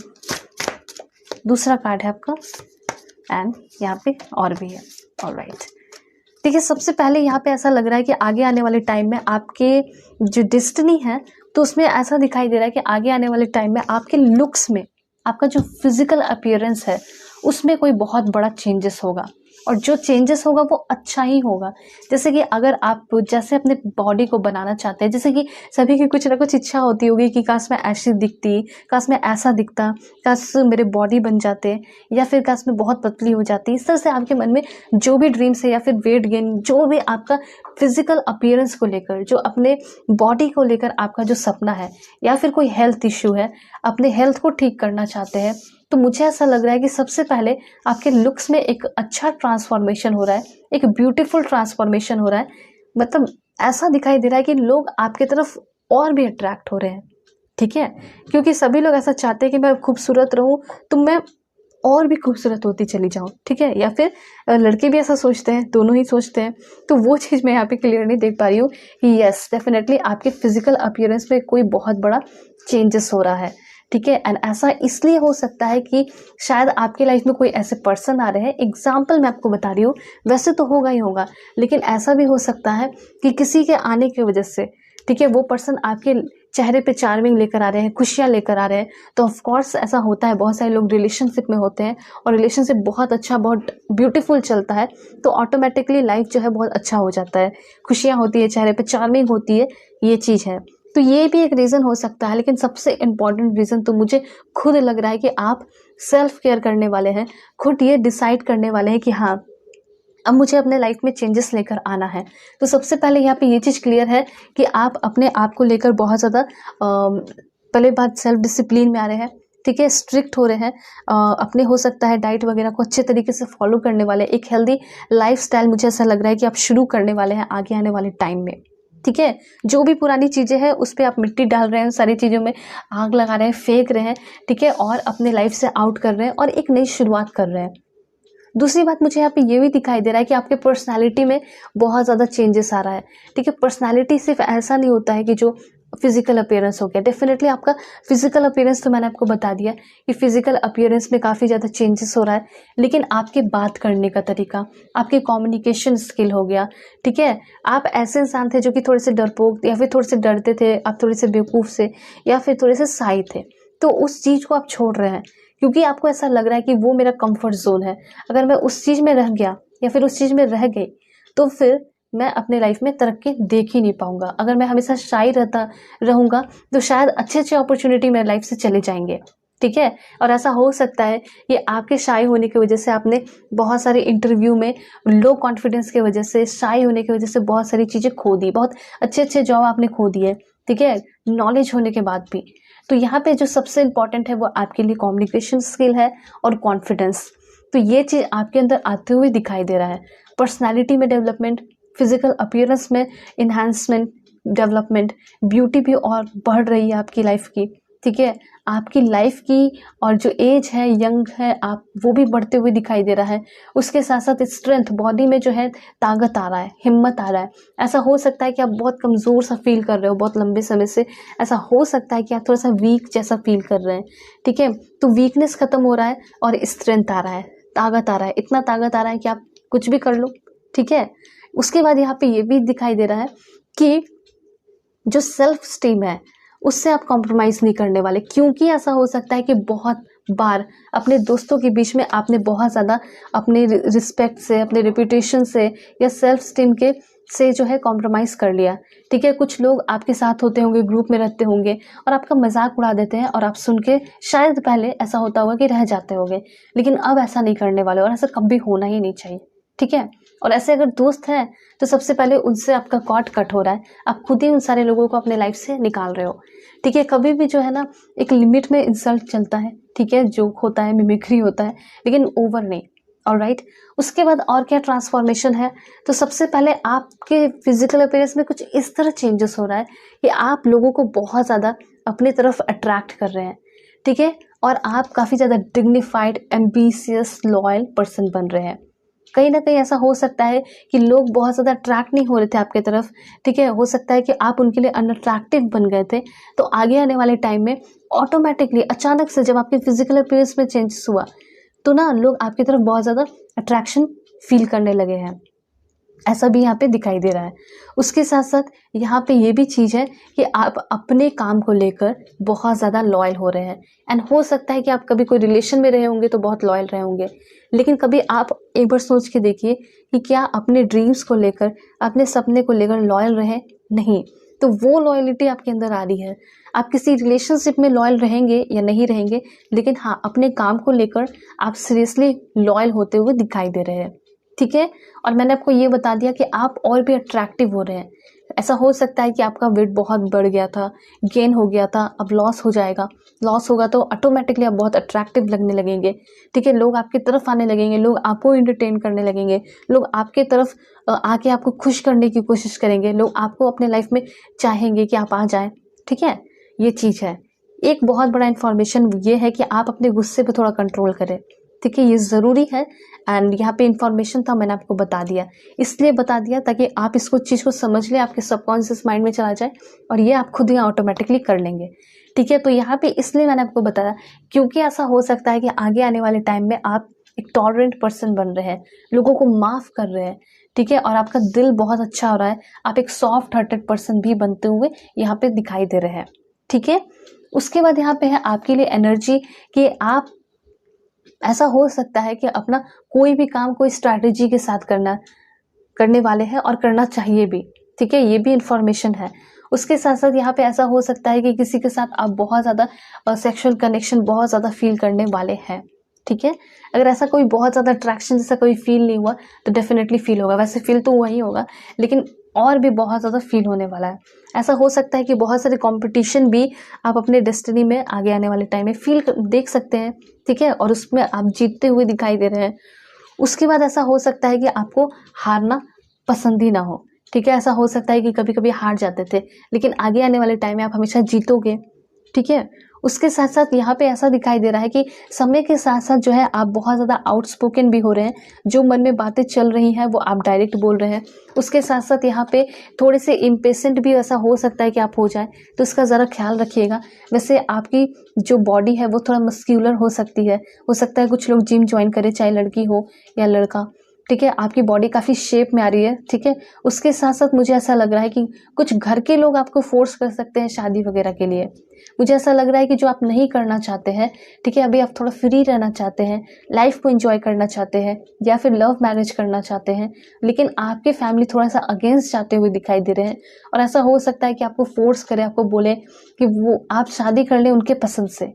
दूसरा कार्ड है आपका एंड यहाँ पे और भी है। ऑलराइट, देखिए सबसे पहले यहाँ पे ऐसा लग रहा है कि आगे आने वाले टाइम में आपके जो डेस्टिनी है, तो उसमें ऐसा दिखाई दे रहा है कि आगे आने वाले टाइम में आपके लुक्स में, आपका जो फिजिकल अपीयरेंस है उसमें कोई बहुत बड़ा चेंजेस होगा और जो चेंजेस होगा वो अच्छा ही होगा। जैसे कि अगर आप जैसे अपने बॉडी को बनाना चाहते हैं, जैसे कि सभी की कुछ ना कुछ इच्छा होती होगी कि काश मैं ऐसी दिखती, काश मैं ऐसा दिखता, काश मेरे बॉडी बन जाते, या फिर काश मैं बहुत पतली हो जाती। इस तरह से आपके मन में जो भी ड्रीम्स है या फिर वेट गेन, जो भी आपका फिजिकल अपीयरेंस को लेकर, जो अपने बॉडी को लेकर आपका जो सपना है, या फिर कोई हेल्थ इश्यू है, अपने हेल्थ को ठीक करना चाहते हैं, तो मुझे ऐसा लग रहा है कि सबसे पहले आपके लुक्स में एक अच्छा ट्रांसफॉर्मेशन हो रहा है, एक ब्यूटीफुल ट्रांसफॉर्मेशन हो रहा है। मतलब ऐसा दिखाई दे रहा है कि लोग आपके तरफ और भी अट्रैक्ट हो रहे हैं, ठीक है, क्योंकि सभी लोग ऐसा चाहते हैं कि मैं खूबसूरत रहूं तो मैं और भी खूबसूरत होती चली जाऊं, ठीक है, या फिर लड़के भी ऐसा सोचते हैं, दोनों ही सोचते हैं। तो वो चीज़ मैं यहाँ पे क्लियर नहीं देख पा रही हूँ कि यस डेफिनेटली आपके फिजिकल अपीयरेंस में कोई बहुत बड़ा चेंजेस हो रहा है, ठीक है। एंड ऐसा इसलिए हो सकता है कि शायद आपकी लाइफ में कोई ऐसे पर्सन आ रहे हैं, एग्जाम्पल मैं आपको बता रही हूँ, वैसे तो होगा ही होगा, लेकिन ऐसा भी हो सकता है कि किसी के आने की वजह से, ठीक है, वो पर्सन आपके चेहरे पे चार्मिंग लेकर आ रहे हैं, खुशियाँ लेकर आ रहे हैं। तो ऑफ कोर्स ऐसा होता है, बहुत सारे लोग रिलेशनशिप में होते हैं और रिलेशनशिप बहुत अच्छा, बहुत ब्यूटीफुल चलता है, तो ऑटोमेटिकली लाइफ जो है बहुत अच्छा हो जाता है, खुशियाँ होती है, चेहरे पे चार्मिंग होती है, ये चीज़ है। तो ये भी एक रीज़न हो सकता है, लेकिन सबसे इम्पॉर्टेंट रीज़न तो मुझे खुद लग रहा है कि आप सेल्फ केयर करने वाले हैं, खुद ये डिसाइड करने वाले हैं कि हाँ अब मुझे अपने लाइफ में चेंजेस लेकर आना है। तो सबसे पहले यहाँ पे ये चीज़ क्लियर है कि आप अपने आप को लेकर बहुत ज़्यादा पहले बात सेल्फ डिसिप्लिन में आ रहे हैं, ठीक है, स्ट्रिक्ट हो रहे हैं, अपने हो सकता है डाइट वगैरह को अच्छे तरीके से फॉलो करने वाले, एक हेल्दी लाइफस्टाइल मुझे ऐसा लग रहा है कि आप शुरू करने वाले हैं आगे आने वाले टाइम में, ठीक है। जो भी पुरानी चीज़ें हैं उस पर आप मिट्टी डाल रहे हैं, सारी चीज़ों में आग लगा रहे हैं, फेंक रहे हैं, ठीक है, और अपने लाइफ से आउट कर रहे हैं और एक नई शुरुआत कर रहे हैं। दूसरी बात मुझे यहाँ पे ये भी दिखाई दे रहा है कि आपके पर्सनालिटी में बहुत ज़्यादा चेंजेस आ रहा है, ठीक है। पर्सनालिटी सिर्फ ऐसा नहीं होता है कि जो फिजिकल अपीयरेंस हो गया, डेफिनेटली आपका फिजिकल अपीयरेंस तो मैंने आपको बता दिया कि फिजिकल अपीयरेंस में काफ़ी ज़्यादा चेंजेस हो रहा है, लेकिन आपके बात करने का तरीका, आपके कम्युनिकेशन स्किल हो गया, ठीक है। आप ऐसे इंसान थे जो कि थोड़े से डरपोक या फिर थोड़े से डरते थे, आप थोड़े से बेवकूफ़ से या फिर थोड़े से शाय थे, तो उस चीज़ को आप छोड़ रहे हैं क्योंकि आपको ऐसा लग रहा है कि वो मेरा कंफर्ट जोन है। अगर मैं उस चीज़ में रह गया या फिर उस चीज़ में रह गई तो फिर मैं अपने लाइफ में तरक्की देख ही नहीं पाऊंगा। अगर मैं हमेशा शाय रहूंगा तो शायद अच्छे अच्छे अपॉर्चुनिटी मेरे लाइफ से चले जाएंगे, ठीक है। और ऐसा हो सकता है कि आपके शाय होने की वजह से आपने बहुत सारे इंटरव्यू में लो कॉन्फिडेंस की वजह से, शाय होने की वजह से बहुत सारी चीज़ें खो दी, बहुत अच्छे अच्छे जॉब आपने खो दिए, ठीक है, नॉलेज होने के बाद भी। तो यहाँ पे जो सबसे इम्पॉर्टेंट है वो आपके लिए कम्युनिकेशन स्किल है और कॉन्फिडेंस। तो ये चीज़ आपके अंदर आते हुए दिखाई दे रहा है। पर्सनालिटी में डेवलपमेंट, फिजिकल अपीयरेंस में इन्हांसमेंट, डेवलपमेंट, ब्यूटी भी और बढ़ रही है आपकी लाइफ की, ठीक है। आपकी लाइफ की और जो एज है, यंग है आप, वो भी बढ़ते हुए दिखाई दे रहा है। उसके साथ साथ स्ट्रेंथ, बॉडी में जो है ताकत आ रहा है, हिम्मत आ रहा है। ऐसा हो सकता है कि आप बहुत कमज़ोर सा फील कर रहे हो बहुत लंबे समय से, ऐसा हो सकता है कि आप थोड़ा सा वीक जैसा फील कर रहे हैं, ठीक है। तो वीकनेस खत्म हो रहा है और स्ट्रेंथ आ रहा है, ताकत आ रहा है, इतना ताकत आ रहा है कि आप कुछ भी कर लो, ठीक है। उसके बाद यहाँ पे ये भी दिखाई दे रहा है कि जो सेल्फ स्टीम है उससे आप कॉम्प्रोमाइज़ नहीं करने वाले, क्योंकि ऐसा हो सकता है कि बहुत बार अपने दोस्तों के बीच में आपने बहुत ज़्यादा अपने रिस्पेक्ट से, अपने रेपुटेशन से या सेल्फ स्टीम के से जो है कॉम्प्रोमाइज़ कर लिया, ठीक है। कुछ लोग आपके साथ होते होंगे, ग्रुप में रहते होंगे और आपका मजाक उड़ा देते हैं और आप सुन के शायद पहले ऐसा होता होगा कि रह जाते होंगे, लेकिन अब ऐसा नहीं करने वाले और ऐसा कभी होना ही नहीं चाहिए, ठीक है। और ऐसे अगर दोस्त हैं तो सबसे पहले उनसे आपका कॉर्ड कट हो रहा है, आप खुद ही उन सारे लोगों को अपने लाइफ से निकाल रहे हो, ठीक है। कभी भी जो है ना एक लिमिट में इंसल्ट चलता है, ठीक है, जोक होता है, मिमिक्री होता है, लेकिन ओवर नहीं। ऑलराइट। उसके बाद और क्या ट्रांसफॉर्मेशन है, तो सबसे पहले आपके फिजिकल अपीयरेंस में कुछ इस तरह चेंजेस हो रहा है कि आप लोगों को बहुत ज़्यादा अपनी तरफ अट्रैक्ट कर रहे हैं, ठीक है। और आप काफ़ी ज़्यादा डिग्निफाइड, एम्बिशियस, लॉयल पर्सन बन रहे हैं। कहीं ना कहीं ऐसा हो सकता है कि लोग बहुत ज़्यादा अट्रैक्ट नहीं हो रहे थे आपके तरफ, ठीक है। हो सकता है कि आप उनके लिए अनअट्रैक्टिव बन गए थे। तो आगे आने वाले टाइम में ऑटोमेटिकली अचानक से जब आपके फिजिकल अपीयरेंस में चेंजेस हुआ तो ना लोग आपकी तरफ बहुत ज़्यादा अट्रैक्शन फील करने लगे हैं, ऐसा भी यहाँ पे दिखाई दे रहा है। उसके साथ साथ यहाँ पे ये भी चीज़ है कि आप अपने काम को लेकर बहुत ज़्यादा लॉयल हो रहे हैं। एंड हो सकता है कि आप कभी कोई रिलेशन में रहे होंगे तो बहुत लॉयल रहे होंगे, लेकिन कभी आप एक बार सोच के देखिए कि क्या अपने ड्रीम्स को लेकर, अपने सपने को लेकर लॉयल रहे? नहीं। तो वो लॉयलिटी आपके अंदर आ रही है। आप किसी रिलेशनशिप में लॉयल रहेंगे या नहीं रहेंगे, लेकिन हाँ, अपने काम को लेकर आप सीरियसली लॉयल होते हुए दिखाई दे रहे हैं, ठीक है। और मैंने आपको ये बता दिया कि आप और भी अट्रैक्टिव हो रहे हैं। ऐसा हो सकता है कि आपका वेट बहुत बढ़ गया था, गेन हो गया था, अब लॉस हो जाएगा। लॉस होगा तो ऑटोमेटिकली आप बहुत अट्रैक्टिव लगने लगेंगे, ठीक है। लोग आपकी तरफ आने लगेंगे, लोग आपको एंटरटेन करने लगेंगे, लोग आपके तरफ आके आपको खुश करने की कोशिश करेंगे, लोग आपको अपने लाइफ में चाहेंगे कि आप आ जाएं, ठीक है। ये चीज़ है। एक बहुत बड़ा इन्फॉर्मेशन ये है कि आप अपने गुस्से पे थोड़ा कंट्रोल करें, ठीक है। ये ज़रूरी है। एंड यहाँ पे इन्फॉर्मेशन था, मैंने आपको बता दिया, इसलिए बता दिया ताकि आप इसको चीज़ को समझ लें, आपके सबकॉन्शियस माइंड में चला जाए और ये आप खुद ही ऑटोमेटिकली कर लेंगे, ठीक है। तो यहाँ पे इसलिए मैंने आपको बताया क्योंकि ऐसा हो सकता है कि आगे आने वाले टाइम में आप एक टॉलरेंट पर्सन बन रहे हैं, लोगों को माफ़ कर रहे हैं, ठीक है। और आपका दिल बहुत अच्छा हो रहा है, आप एक सॉफ्ट हार्टेड पर्सन भी बनते हुए यहाँ पे दिखाई दे रहे हैं, ठीक है। उसके बाद यहाँ पे है आपके लिए एनर्जी कि आप, ऐसा हो सकता है कि अपना कोई भी काम कोई स्ट्रैटेजी के साथ करने वाले हैं और करना चाहिए भी, ठीक है। ये भी इंफॉर्मेशन है। उसके साथ साथ यहाँ पे ऐसा हो सकता है कि किसी के साथ आप बहुत ज़्यादा सेक्सुअल कनेक्शन बहुत ज़्यादा फील करने वाले हैं, ठीक है। अगर ऐसा कोई बहुत ज़्यादा अट्रैक्शन जैसा कोई फील नहीं हुआ तो डेफिनेटली फील होगा, वैसे फील तो वही होगा, लेकिन और भी बहुत ज़्यादा फील होने वाला है। ऐसा हो सकता है कि बहुत सारे कंपटीशन भी आप अपने डेस्टिनी में आगे आने वाले टाइम में देख सकते हैं, ठीक है। और उसमें आप जीतते हुए दिखाई दे रहे हैं। उसके बाद ऐसा हो सकता है कि आपको हारना पसंद ही ना हो, ठीक है। ऐसा हो सकता है कि कभी कभी हार जाते थे, लेकिन आगे आने वाले टाइम में आप हमेशा जीतोगे, ठीक है। उसके साथ साथ यहाँ पे ऐसा दिखाई दे रहा है कि समय के साथ साथ जो है आप बहुत ज़्यादा आउटस्पोकन भी हो रहे हैं, जो मन में बातें चल रही हैं वो आप डायरेक्ट बोल रहे हैं। उसके साथ साथ यहाँ पे थोड़े से इम्पेशेंट भी ऐसा हो सकता है कि आप हो जाएं, तो इसका ज़रा ख्याल रखिएगा। वैसे आपकी जो बॉडी है वो थोड़ा मस्क्यूलर हो सकती है, हो सकता है कुछ लोग जिम ज्वाइन करें, चाहे लड़की हो या लड़का, ठीक है। आपकी बॉडी काफ़ी शेप में आ रही है, ठीक है। उसके साथ साथ मुझे ऐसा लग रहा है कि कुछ घर के लोग आपको फोर्स कर सकते हैं शादी वगैरह के लिए। मुझे ऐसा लग रहा है कि जो आप नहीं करना चाहते हैं, ठीक है, अभी आप थोड़ा फ्री रहना चाहते हैं, लाइफ को एंजॉय करना चाहते हैं, या फिर लव मैरिज करना चाहते हैं, लेकिन आपके फैमिली थोड़ा सा अगेंस्ट जाते हुए दिखाई दे रहे हैं। और ऐसा हो सकता है कि आपको फोर्स करे, आपको बोले कि वो आप शादी कर लें उनके पसंद से,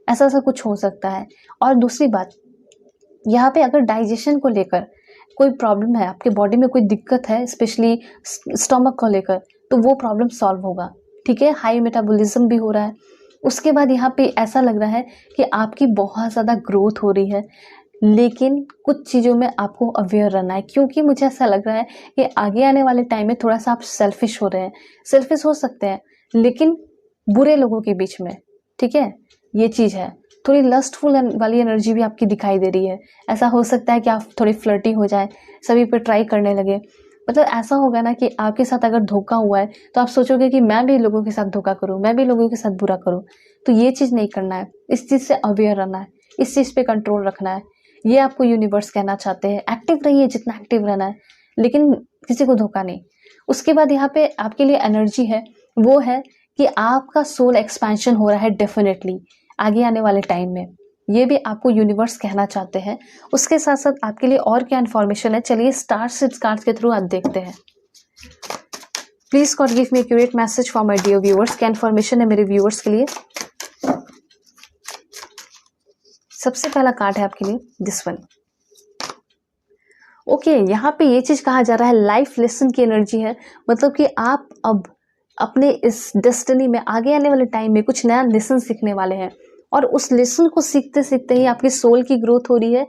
ऐसा ऐसा कुछ हो सकता है। और दूसरी बात, यहाँ पे अगर डाइजेशन को लेकर कोई प्रॉब्लम है, आपके बॉडी में कोई दिक्कत है, स्पेशली स्टमक को लेकर, तो वो प्रॉब्लम सॉल्व होगा, ठीक है। हाई मेटाबॉलिज्म भी हो रहा है। उसके बाद यहाँ पे ऐसा लग रहा है कि आपकी बहुत ज़्यादा ग्रोथ हो रही है, लेकिन कुछ चीज़ों में आपको अवेयर रहना है, क्योंकि मुझे ऐसा लग रहा है कि आगे आने वाले टाइम में थोड़ा सा आप सेल्फिश हो रहे हैं। सेल्फिश हो सकते हैं लेकिन बुरे लोगों के बीच में, ठीक है, ये चीज़ है। थोड़ी लस्टफुल वाली एनर्जी भी आपकी दिखाई दे रही है। ऐसा हो सकता है कि आप थोड़ी फ्लर्टी हो जाए, सभी पे ट्राई करने लगे। मतलब ऐसा होगा ना कि आपके साथ अगर धोखा हुआ है तो आप सोचोगे कि मैं भी लोगों के साथ धोखा करूं, मैं भी लोगों के साथ बुरा करूं। तो ये चीज़ नहीं करना है, इस चीज़ से अवेयर रहना है, इस चीज़ पे कंट्रोल रखना है। ये आपको यूनिवर्स कहना चाहते हैं। एक्टिव रहिए जितना एक्टिव रहना है, लेकिन किसी को धोखा नहीं। उसके बाद यहाँ पे आपके लिए एनर्जी है, वो है कि आपका सोल एक्सपेंशन हो रहा है डेफिनेटली आगे आने वाले टाइम में। ये भी आपको यूनिवर्स कहना चाहते हैं। उसके साथ साथ आपके लिए और क्या इन्फॉर्मेशन है, चलिए स्टार्स के थ्रू आप देखते हैं। Please God give me accurate message for my dear viewers. क्या इन्फॉर्मेशन है मेरे व्यूअर्स के लिए? सबसे पहला कार्ड है आपके लिए दिस वन। ओके, यहाँ पे ये चीज कहा जा रहा है लाइफ लेसन की एनर्जी है। मतलब कि आप अब अपने इस डेस्टिनी में आगे आने वाले टाइम में कुछ नया लेसन सीखने वाले हैं, और उस लेसन को सीखते सीखते ही आपकी सोल की ग्रोथ हो रही है।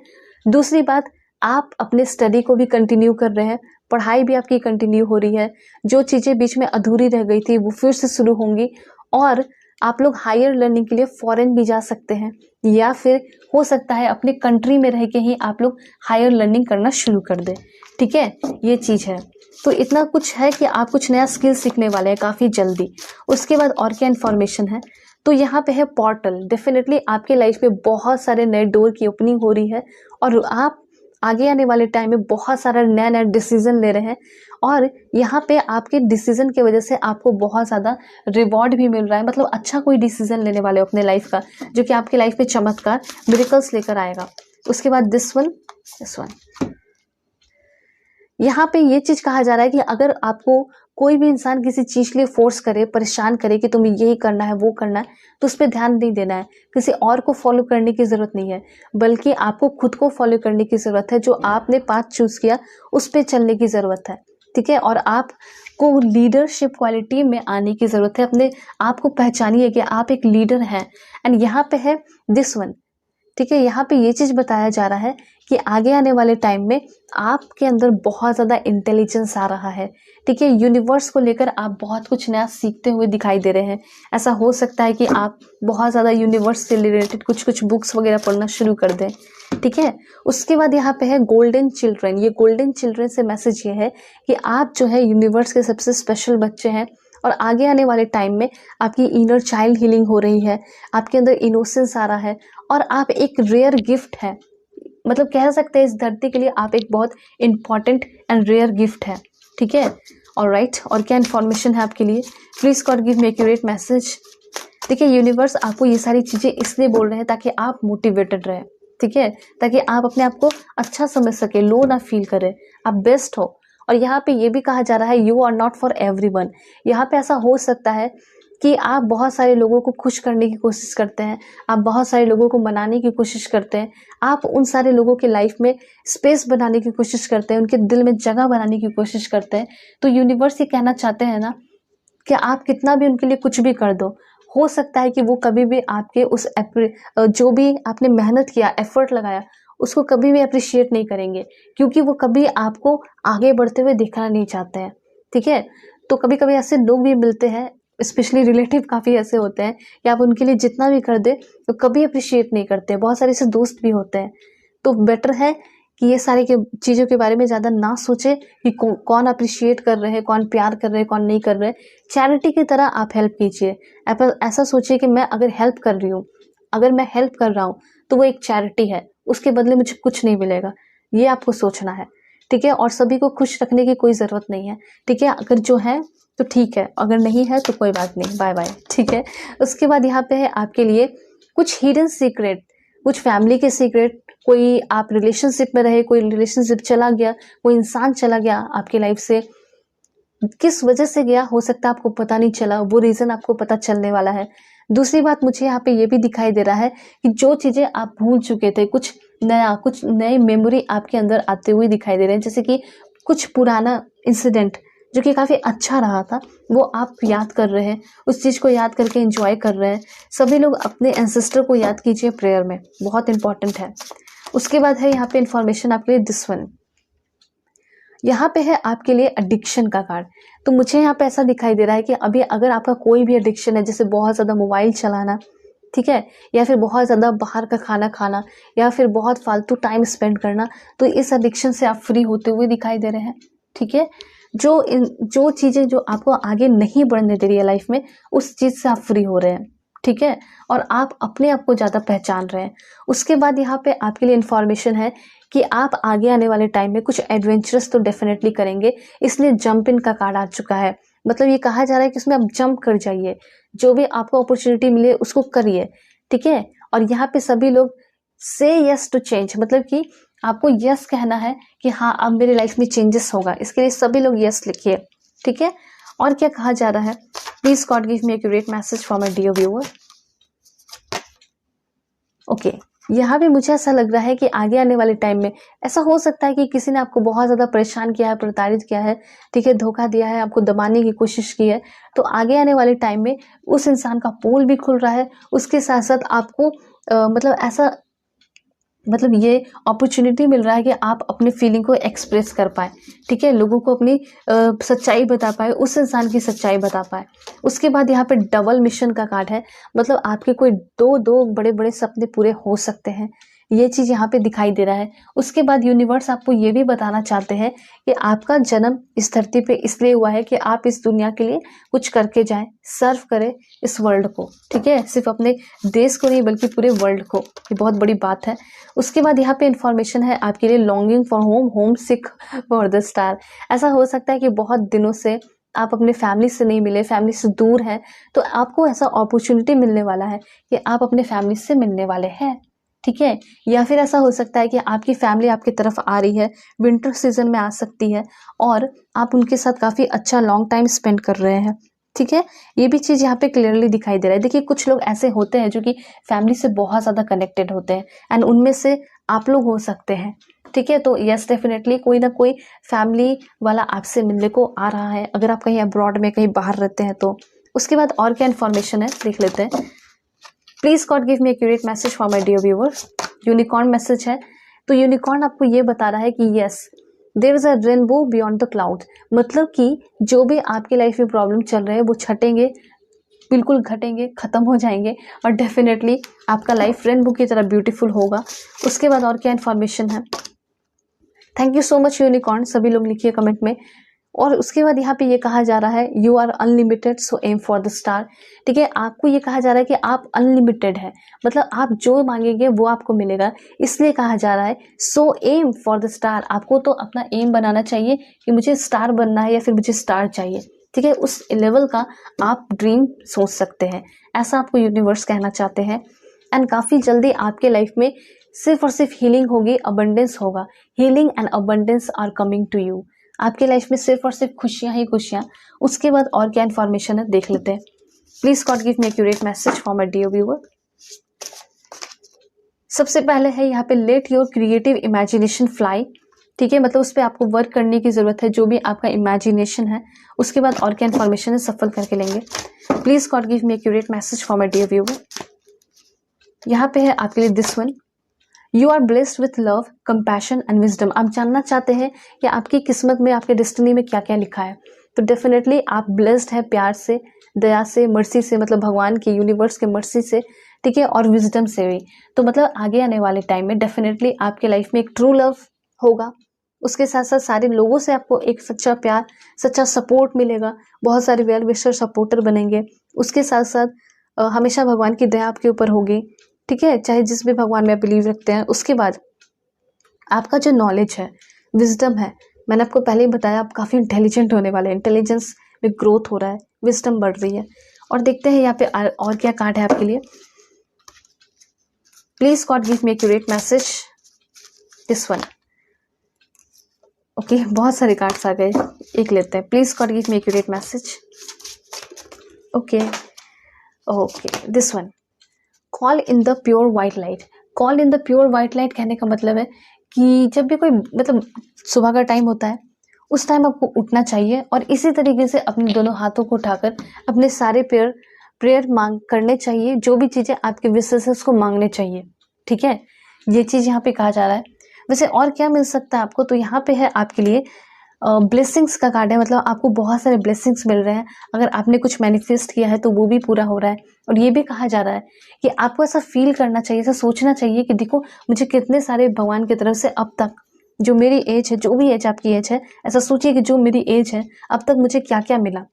दूसरी बात, आप अपने स्टडी को भी कंटिन्यू कर रहे हैं, पढ़ाई भी आपकी कंटिन्यू हो रही है, जो चीज़ें बीच में अधूरी रह गई थी वो फिर से शुरू होंगी, और आप लोग हायर लर्निंग के लिए फॉरेन भी जा सकते हैं, या फिर हो सकता है अपने कंट्री में रह के ही आप लोग हायर लर्निंग करना शुरू कर दें। ठीक है, ये चीज़ है। तो इतना कुछ है कि आप कुछ नया स्किल सीखने वाले हैं काफ़ी जल्दी। उसके बाद और क्या इन्फॉर्मेशन है, तो यहाँ पे है पोर्टल। डेफिनेटली आपके लाइफ में बहुत सारे नए डोर की ओपनिंग हो रही है, और आप आगे आने वाले टाइम में बहुत सारा नया नया डिसीजन ले रहे हैं, और यहाँ पे आपके डिसीजन की वजह से आपको बहुत ज़्यादा रिवॉर्ड भी मिल रहा है। मतलब अच्छा कोई डिसीजन लेने वाले हो अपने लाइफ का, जो कि आपकी लाइफ में चमत्कार मिरेकल्स लेकर आएगा। उसके बाद दिस वन यहाँ पे ये चीज कहा जा रहा है कि अगर आपको कोई भी इंसान किसी चीज के लिए फोर्स करे, परेशान करे कि तुम्हें यही करना है वो करना है, तो उस पर ध्यान नहीं देना है। किसी और को फॉलो करने की जरूरत नहीं है, बल्कि आपको खुद को फॉलो करने की जरूरत है। जो आपने पाथ चूज किया उस पर चलने की जरूरत है। ठीक है, और आपको लीडरशिप क्वालिटी में आने की जरूरत है। अपने आप को पहचानिए कि आप एक लीडर हैं। एंड यहाँ पे है दिस वन। ठीक है, यहाँ पे ये चीज बताया जा रहा है कि आगे आने वाले टाइम में आपके अंदर बहुत ज़्यादा इंटेलिजेंस आ रहा है। ठीक है, यूनिवर्स को लेकर आप बहुत कुछ नया सीखते हुए दिखाई दे रहे हैं। ऐसा हो सकता है कि आप बहुत ज़्यादा यूनिवर्स से रिलेटेड कुछ बुक्स वगैरह पढ़ना शुरू कर दें। ठीक है, उसके बाद यहाँ पे है गोल्डन चिल्ड्रन। ये गोल्डन चिल्ड्रन से मैसेज ये है कि आप जो है यूनिवर्स के सबसे स्पेशल बच्चे हैं, और आगे आने वाले टाइम में आपकी इनर चाइल्ड हीलिंग हो रही है, आपके अंदर इनोसेंस आ रहा है, और आप एक रेयर गिफ्ट है। मतलब कह सकते हैं इस धरती के लिए आप एक बहुत इंपॉर्टेंट एंड रेयर गिफ्ट है। ठीक है, ऑलराइट, और क्या इन्फॉर्मेशन है आपके लिए? Please God give me accurate message. देखिए, यूनिवर्स आपको ये सारी चीजें इसलिए बोल रहे हैं ताकि आप मोटिवेटेड रहे। ठीक है, ताकि आप अपने आप को अच्छा समझ सके, लो ना फील करें, आप बेस्ट हो। और यहाँ पे ये भी कहा जा रहा है you are not for everyone. यहाँ पे ऐसा हो सकता है कि आप बहुत सारे लोगों को खुश करने की कोशिश करते हैं, आप बहुत सारे लोगों को मनाने की कोशिश करते हैं, आप उन सारे लोगों के लाइफ में स्पेस बनाने की कोशिश करते हैं, उनके दिल में जगह बनाने की कोशिश करते हैं। तो यूनिवर्स ये कहना चाहते हैं ना कि आप कितना भी उनके लिए कुछ भी कर दो, हो सकता है कि वो कभी भी आपके उस जो भी आपने मेहनत किया, एफर्ट लगाया, उसको कभी भी अप्रिशिएट नहीं करेंगे, क्योंकि वो कभी आपको आगे बढ़ते हुए देखना नहीं चाहते हैं। ठीक है, तो कभी कभी ऐसे लोग भी मिलते हैं, स्पेशली रिलेटिव काफ़ी ऐसे होते हैं कि आप उनके लिए जितना भी कर दे तो कभी अप्रिशिएट नहीं करते। बहुत सारे ऐसे दोस्त भी होते हैं। तो बेटर है कि ये सारे के चीज़ों के बारे में ज़्यादा ना सोचे कि कौन अप्रिशिएट कर रहे हैं, कौन प्यार कर रहे हैं, कौन नहीं कर रहे हैं। चैरिटी की तरह आप हेल्प कीजिए। ऐसा सोचिए कि मैं अगर हेल्प कर रही हूँ, अगर मैं हेल्प कर रहा हूँ तो वो एक चैरिटी है, उसके बदले मुझे कुछ नहीं मिलेगा। ये आपको सोचना है। ठीक है, और सभी को खुश रखने की कोई ज़रूरत नहीं है। ठीक है, अगर जो है तो ठीक है, अगर नहीं है तो कोई बात नहीं, बाय बाय। ठीक है, उसके बाद यहाँ पे है आपके लिए कुछ हिडन सीक्रेट, कुछ फैमिली के सीक्रेट। कोई आप रिलेशनशिप में रहे, कोई रिलेशनशिप चला गया, कोई इंसान चला गया आपकी लाइफ से, किस वजह से गया हो सकता है आपको पता नहीं चला, वो रीज़न आपको पता चलने वाला है। दूसरी बात मुझे यहाँ पे ये भी दिखाई दे रहा है कि जो चीज़ें आप भूल चुके थे, कुछ नया, कुछ नए मेमोरी आपके अंदर आते हुए दिखाई दे रहे हैं। जैसे कि कुछ पुराना इंसिडेंट जो कि काफ़ी अच्छा रहा था, वो आप याद कर रहे हैं, उस चीज़ को याद करके एंजॉय कर रहे हैं। सभी लोग अपने एंसेस्टर को याद कीजिए प्रेयर में, बहुत इंपॉर्टेंट है। उसके बाद है यहाँ पे इंफॉर्मेशन आपके लिए दिस वन। यहाँ पे है आपके लिए एडिक्शन का कार्ड। तो मुझे यहाँ पे ऐसा दिखाई दे रहा है कि अभी अगर आपका कोई भी एडिक्शन है, जैसे बहुत ज़्यादा मोबाइल चलाना, ठीक है, या फिर बहुत ज़्यादा बाहर का खाना खाना, या फिर बहुत फालतू टाइम स्पेंड करना, तो इस एडिक्शन से आप फ्री होते हुए दिखाई दे रहे हैं। ठीक है, जो चीज़ें जो आपको आगे नहीं बढ़ने दे रही है लाइफ में, उस चीज़ से आप फ्री हो रहे हैं। ठीक है, और आप अपने आप को ज़्यादा पहचान रहे हैं। उसके बाद यहाँ पे आपके लिए इन्फॉर्मेशन है कि आप आगे आने वाले टाइम में कुछ एडवेंचरस तो डेफिनेटली करेंगे, इसलिए जंप इन का कार्ड आ चुका है। मतलब ये कहा जा रहा है कि उसमें आप जंप कर जाइए, जो भी आपको अपॉर्चुनिटी मिले उसको करिए। ठीक है, और यहाँ पे सभी लोग से यस टू चेंज, मतलब कि आपको यस कहना है कि हाँ अब मेरी लाइफ में चेंजेस होगा, इसके लिए सभी लोग यस लिखिए। ठीक है, और क्या कहा जा रहा है? Please God give me accurate message for my dear viewer. Okay, यहाँ भी मुझे ऐसा लग रहा है कि आगे आने वाले टाइम में ऐसा हो सकता है कि किसी ने आपको बहुत ज़्यादा परेशान किया है, प्रताड़ित किया है, ठीक है, धोखा दिया है, आपको दबाने की कोशिश की है। तो आगे आने वाले टाइम में उस इंसान का पोल भी खुल रहा है, उसके साथ साथ आपको मतलब ऐसा मतलब ये अपॉर्चुनिटी मिल रहा है कि आप अपने फीलिंग को एक्सप्रेस कर पाए, ठीक है, लोगों को अपनी सच्चाई बता पाए, उस इंसान की सच्चाई बता पाए। उसके बाद यहाँ पे डबल मिशन का कार्ड है, मतलब आपके कोई दो दो बड़े बड़े सपने पूरे हो सकते हैं, ये चीज़ यहाँ पे दिखाई दे रहा है। उसके बाद यूनिवर्स आपको ये भी बताना चाहते हैं कि आपका जन्म इस धरती पे इसलिए हुआ है कि आप इस दुनिया के लिए कुछ करके जाएं, सर्व करें इस वर्ल्ड को, ठीक है, सिर्फ अपने देश को नहीं बल्कि पूरे वर्ल्ड को, ये बहुत बड़ी बात है। उसके बाद यहाँ पे इंफॉर्मेशन है आपके लिए, longing for home, home sick for the star. ऐसा हो सकता है कि बहुत दिनों से आप अपने फैमिली से नहीं मिले, फैमिली से दूर हैं, तो आपको ऐसा अपॉर्चुनिटी मिलने वाला है कि आप अपने फैमिली से मिलने वाले हैं, ठीक है। या फिर ऐसा हो सकता है कि आपकी फैमिली आपकी तरफ आ रही है, विंटर सीजन में आ सकती है और आप उनके साथ काफ़ी अच्छा लॉन्ग टाइम स्पेंड कर रहे हैं, ठीक है। ये भी चीज़ यहाँ पे क्लियरली दिखाई दे रहा है। देखिए कुछ लोग ऐसे होते हैं जो कि फैमिली से बहुत ज़्यादा कनेक्टेड होते हैं एंड उनमें से आप लोग हो सकते हैं, ठीक है। तो यस डेफिनेटली कोई ना कोई फैमिली वाला आपसे मिलने को आ रहा है, अगर आप कहीं अब्रॉड में कहीं बाहर रहते हैं तो। उसके बाद और क्या इन्फॉर्मेशन है देख लेते हैं। Please God give me accurate message for my dear viewers. Unicorn message है, तो यूनिकॉर्न आपको ये बता रहा है कि yes there is a rainbow beyond the cloud, मतलब कि जो भी आपकी लाइफ में प्रॉब्लम चल रहे हैं वो छटेंगे, बिल्कुल घटेंगे, खत्म हो जाएंगे और डेफिनेटली आपका लाइफ रेनबो की तरह ब्यूटीफुल होगा। उसके बाद और क्या इन्फॉर्मेशन है, thank you so much unicorn, सभी लोग लिखिए कमेंट में। और उसके बाद यहाँ पे ये कहा जा रहा है you are unlimited so aim for the star, ठीक है। आपको ये कहा जा रहा है कि आप अनलिमिटेड है, मतलब आप जो मांगेंगे वो आपको मिलेगा, इसलिए कहा जा रहा है सो एम फॉर द स्टार। आपको तो अपना एम बनाना चाहिए कि मुझे स्टार बनना है या फिर मुझे स्टार चाहिए, ठीक है, उस लेवल का आप ड्रीम सोच सकते हैं, ऐसा आपको यूनिवर्स कहना चाहते हैं। एंड काफ़ी जल्दी आपके लाइफ में सिर्फ और सिर्फ हीलिंग होगी, अबंडेंस होगा, healing and abundance are coming to you. आपके लाइफ में सिर्फ और सिर्फ खुशियां ही खुशियां। उसके बाद और क्या इन्फॉर्मेशन है देख लेते हैं। Please God give me accurate message for my dear viewer. सबसे पहले है यहाँ पे let your creative imagination fly, ठीक है, मतलब उस पर आपको वर्क करने की जरूरत है, जो भी आपका इमेजिनेशन है। उसके बाद और क्या इन्फॉर्मेशन है सफल करके लेंगे। Please God give me accurate message for my dear viewer. यहाँ पे है आपके लिए this one, you are blessed with love, compassion and wisdom. आप जानना चाहते हैं कि आपकी किस्मत में, आपके डेस्टिनी में क्या क्या लिखा है, तो डेफिनेटली आप ब्लेस्ड है प्यार से, दया से, मर्सी से, मतलब भगवान की, यूनिवर्स के मर्सी से, ठीक है, और विजडम से भी। तो मतलब आगे आने वाले टाइम में डेफिनेटली आपके लाइफ में एक ट्रू लव होगा, उसके साथ साथ सारे लोगों से आपको एक सच्चा प्यार, सच्चा सपोर्ट मिलेगा, बहुत सारे वेल विशर सपोर्टर बनेंगे। उसके साथ साथ हमेशा भगवान की दया आपके ऊपर होगी, ठीक है, चाहे जिस भी भगवान में बिलीव रखते हैं। उसके बाद आपका जो नॉलेज है, विजडम है, मैंने आपको पहले ही बताया आप काफ़ी इंटेलिजेंट होने वाले हैं, इंटेलिजेंस में ग्रोथ हो रहा है, विजडम बढ़ रही है। और देखते हैं यहाँ पे और क्या कार्ड है आपके लिए। Please God give me accurate message, this one. Okay, बहुत सारे कार्ड्स आ गए, एक लेते हैं। Please God give me accurate message. Okay okay, this one, call in the pure white light. Call in the pure white light कहने का मतलब है कि जब भी कोई, मतलब सुबह का टाइम होता है, उस टाइम आपको उठना चाहिए और इसी तरीके से अपने दोनों हाथों को उठाकर अपने सारे प्रेयर मांग करने चाहिए, जो भी चीज़ें आपके विशेष उसको मांगने चाहिए, ठीक है, ये चीज़ यहाँ पे कहा जा रहा है। वैसे और क्या मिल सकता है आपको, तो यहाँ पे है आपके लिए ब्लेसिंग्स का कार्ड है, मतलब आपको बहुत सारे ब्लेसिंग्स मिल रहे हैं, अगर आपने कुछ मैनिफेस्ट किया है तो वो भी पूरा हो रहा है। और ये भी कहा जा रहा है कि आपको ऐसा फील करना चाहिए, ऐसा सोचना चाहिए कि देखो मुझे कितने सारे भगवान की तरफ से अब तक, जो मेरी एज है, जो भी एज आपकी एज है, ऐसा सोचिए कि जो मेरी एज है अब तक मुझे क्या क्या मिला,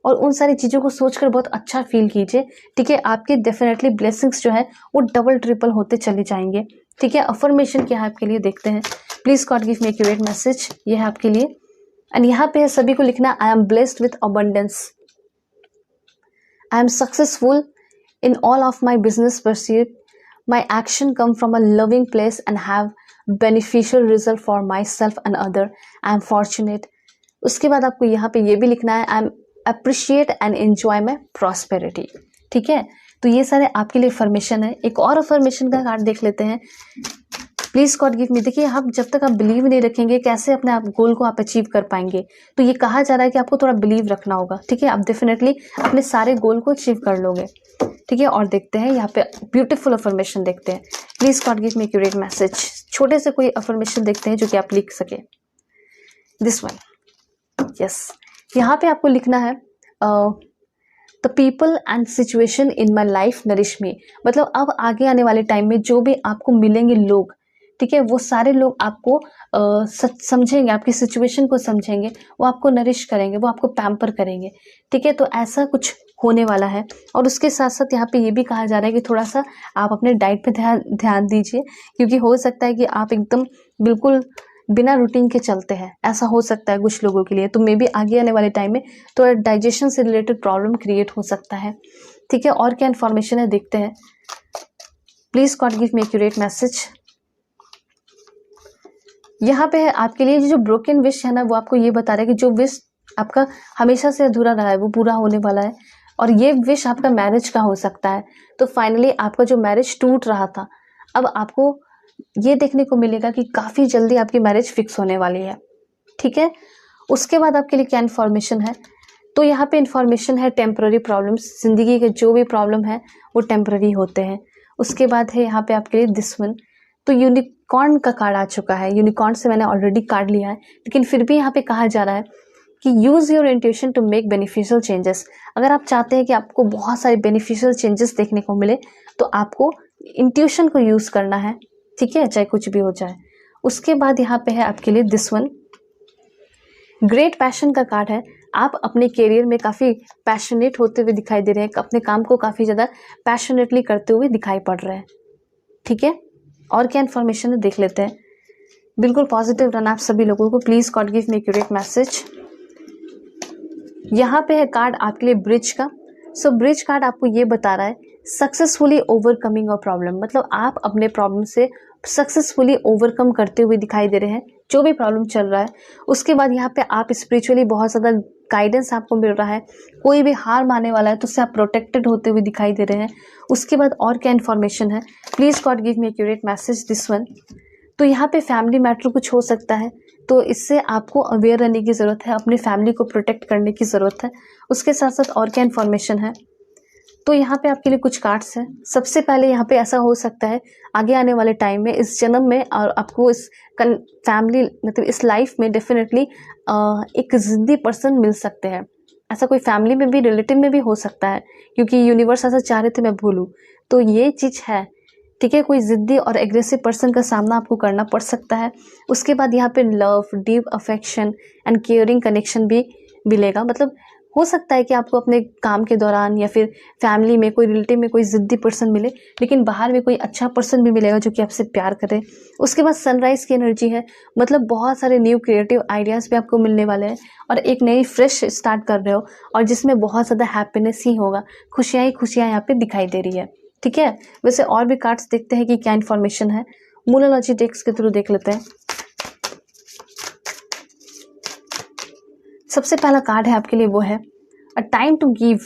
और उन सारी चीज़ों को सोचकर बहुत अच्छा फील कीजिए, ठीक है। आपके डेफिनेटली ब्लेसिंग्स जो है वो डबल ट्रिपल होते चले जाएंगे, ठीक है। अफर्मेशन क्या है आपके लिए देखते हैं। Please God give me accurate message, ये है आपके लिए। एंड यहाँ पे है सभी को लिखना, I am blessed with abundance, I am successful in all of my business pursuit, my action come from a loving place and have beneficial result for my self and other, I am fortunate. उसके बाद आपको यहाँ पे ये भी लिखना है, I am appreciate and enjoy my prosperity, ठीक है। तो ये सारे आपके लिए अफर्मेशन है। एक और अफर्मेशन का कार्ड देख लेते हैं। प्लीज गॉड गिव मी, देखिए आप जब तक आप बिलीव नहीं रखेंगे कैसे अपने आप गोल को आप अचीव कर पाएंगे, तो ये कहा जा रहा है कि आपको थोड़ा बिलीव रखना होगा, ठीक है, आप डेफिनेटली अपने सारे गोल को अचीव कर लोगे, ठीक है, और देखते हैं यहाँ पे ब्यूटीफुल अफर्मेशन देखते हैं। Please God give me accurate message. छोटे से कोई अफर्मेशन देखते हैं जो कि आप लिख सके। दिस वन, यस, यहाँ पे आपको लिखना है the people and situation in my life nourish me. मतलब अब आगे आने वाले टाइम में जो भी आपको मिलेंगे लोग, ठीक है, वो सारे लोग आपको समझेंगे, आपकी सिचुएशन को समझेंगे, वो आपको नरिश करेंगे, वो आपको पैम्पर करेंगे, ठीक है। तो ऐसा कुछ होने वाला है। और उसके साथ साथ यहाँ पे ये भी कहा जा रहा है कि थोड़ा सा आप अपने डाइट पे ध्यान दीजिए, क्योंकि हो सकता है कि आप एकदम बिल्कुल बिना रूटीन के चलते हैं, ऐसा हो सकता है कुछ लोगों के लिए। तो मे बी आगे आने वाले टाइम में थोड़ा डाइजेशन से रिलेटेड प्रॉब्लम क्रिएट हो सकता है, ठीक है। और क्या इन्फॉर्मेशन है देखते हैं। Please God give me accurate message. यहाँ पे है आपके लिए जो ब्रोकन विश है ना, वो आपको ये बता रहा है कि जो विश आपका हमेशा से अधूरा रहा है वो पूरा होने वाला है। और ये विश आपका मैरिज का हो सकता है। तो फाइनली आपका जो मैरिज टूट रहा था, अब आपको ये देखने को मिलेगा कि काफ़ी जल्दी आपकी मैरिज फिक्स होने वाली है, ठीक है। उसके बाद आपके लिए क्या इन्फॉर्मेशन है, तो यहाँ पे इन्फॉर्मेशन है टेम्पररी प्रॉब्लम्स। जिंदगी के जो भी प्रॉब्लम है वो टेम्पररी होते हैं। उसके बाद है यहाँ पे आपके लिए दिस वन, तो यूनिकॉर्न का कार्ड आ चुका है। यूनिकॉर्न से मैंने ऑलरेडी कार्ड लिया है, लेकिन फिर भी यहाँ पे कहा जा रहा है कि use your intuition to make beneficial changes. अगर आप चाहते हैं कि आपको बहुत सारे बेनिफिशियल चेंजेस देखने को मिले, तो आपको इंट्यूशन को यूज़ करना है, ठीक है, चाहे कुछ भी हो जाए। उसके बाद यहाँ पे है आपके लिए दिस वन, ग्रेट पैशन का कार्ड है। आप अपने करियर में काफ़ी पैशनेट होते हुए दिखाई दे रहे हैं, अपने काम को काफ़ी ज़्यादा पैशनेटली करते हुए दिखाई पड़ रहे हैं, ठीक है। और क्या इन्फॉर्मेशन है देख लेते हैं। बिल्कुल पॉजिटिव रहना आप सभी लोगों को। Please God give me accurate message. यहाँ पे है कार्ड आपके लिए ब्रिज का। सो ब्रिज कार्ड आपको ये बता रहा है सक्सेसफुली ओवरकमिंग अ प्रॉब्लम। मतलब आप अपने प्रॉब्लम से सक्सेसफुली ओवरकम करते हुए दिखाई दे रहे हैं, जो भी प्रॉब्लम चल रहा है। उसके बाद यहाँ पे आप स्पिरिचुअली बहुत ज़्यादा गाइडेंस आपको मिल रहा है। कोई भी हार मानने वाला है तो उससे आप प्रोटेक्टेड होते हुए दिखाई दे रहे हैं। उसके बाद और क्या इन्फॉर्मेशन है, please God give me accurate message this one. तो यहाँ पे फैमिली मैटर कुछ हो सकता है, तो इससे आपको अवेयर रहने की ज़रूरत है, अपनी फैमिली को प्रोटेक्ट करने की ज़रूरत है। उसके साथ साथ और क्या इन्फॉर्मेशन है, तो यहाँ पे आपके लिए कुछ कार्ड्स हैं। सबसे पहले यहाँ पे ऐसा हो सकता है आगे आने वाले टाइम में, इस जन्म में, और आपको इस फैमिली मतलब इस लाइफ में डेफिनेटली एक ज़िद्दी पर्सन मिल सकते हैं। ऐसा कोई फैमिली में भी, रिलेटिव में भी हो सकता है, क्योंकि यूनिवर्स ऐसा चाह रहे थे मैं भूलूँ, तो ये चीज़ है, ठीक है। कोई ज़िद्दी और एग्रेसिव पर्सन का सामना आपको करना पड़ सकता है। उसके बाद यहाँ पे love, deep affection and caring connection भी मिलेगा। मतलब हो सकता है कि आपको अपने काम के दौरान या फिर फैमिली में कोई रिलेटिव में कोई ज़िद्दी पर्सन मिले, लेकिन बाहर में कोई अच्छा पर्सन भी मिलेगा जो कि आपसे प्यार करे। उसके बाद सनराइज़ की एनर्जी है, मतलब बहुत सारे न्यू क्रिएटिव आइडियाज़ भी आपको मिलने वाले हैं और एक नई फ्रेश स्टार्ट कर रहे हो, और जिसमें बहुत ज़्यादा हैप्पीनेस ही होगा, खुशियाँ ही खुशियाँ यहाँ पे दिखाई दे रही है, ठीक है। वैसे और भी कार्ड्स देखते हैं कि क्या इन्फॉर्मेशन है। मूलॉजी डेक्स के थ्रू देख लेते हैं। सबसे पहला कार्ड है आपके लिए, वो है a time to give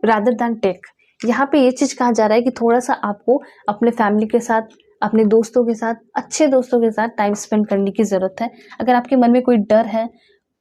rather than take. यहाँ पे ये चीज़ कहा जा रहा है कि थोड़ा सा आपको अपने फैमिली के साथ, अपने दोस्तों के साथ, अच्छे दोस्तों के साथ टाइम स्पेंड करने की ज़रूरत है। अगर आपके मन में कोई डर है,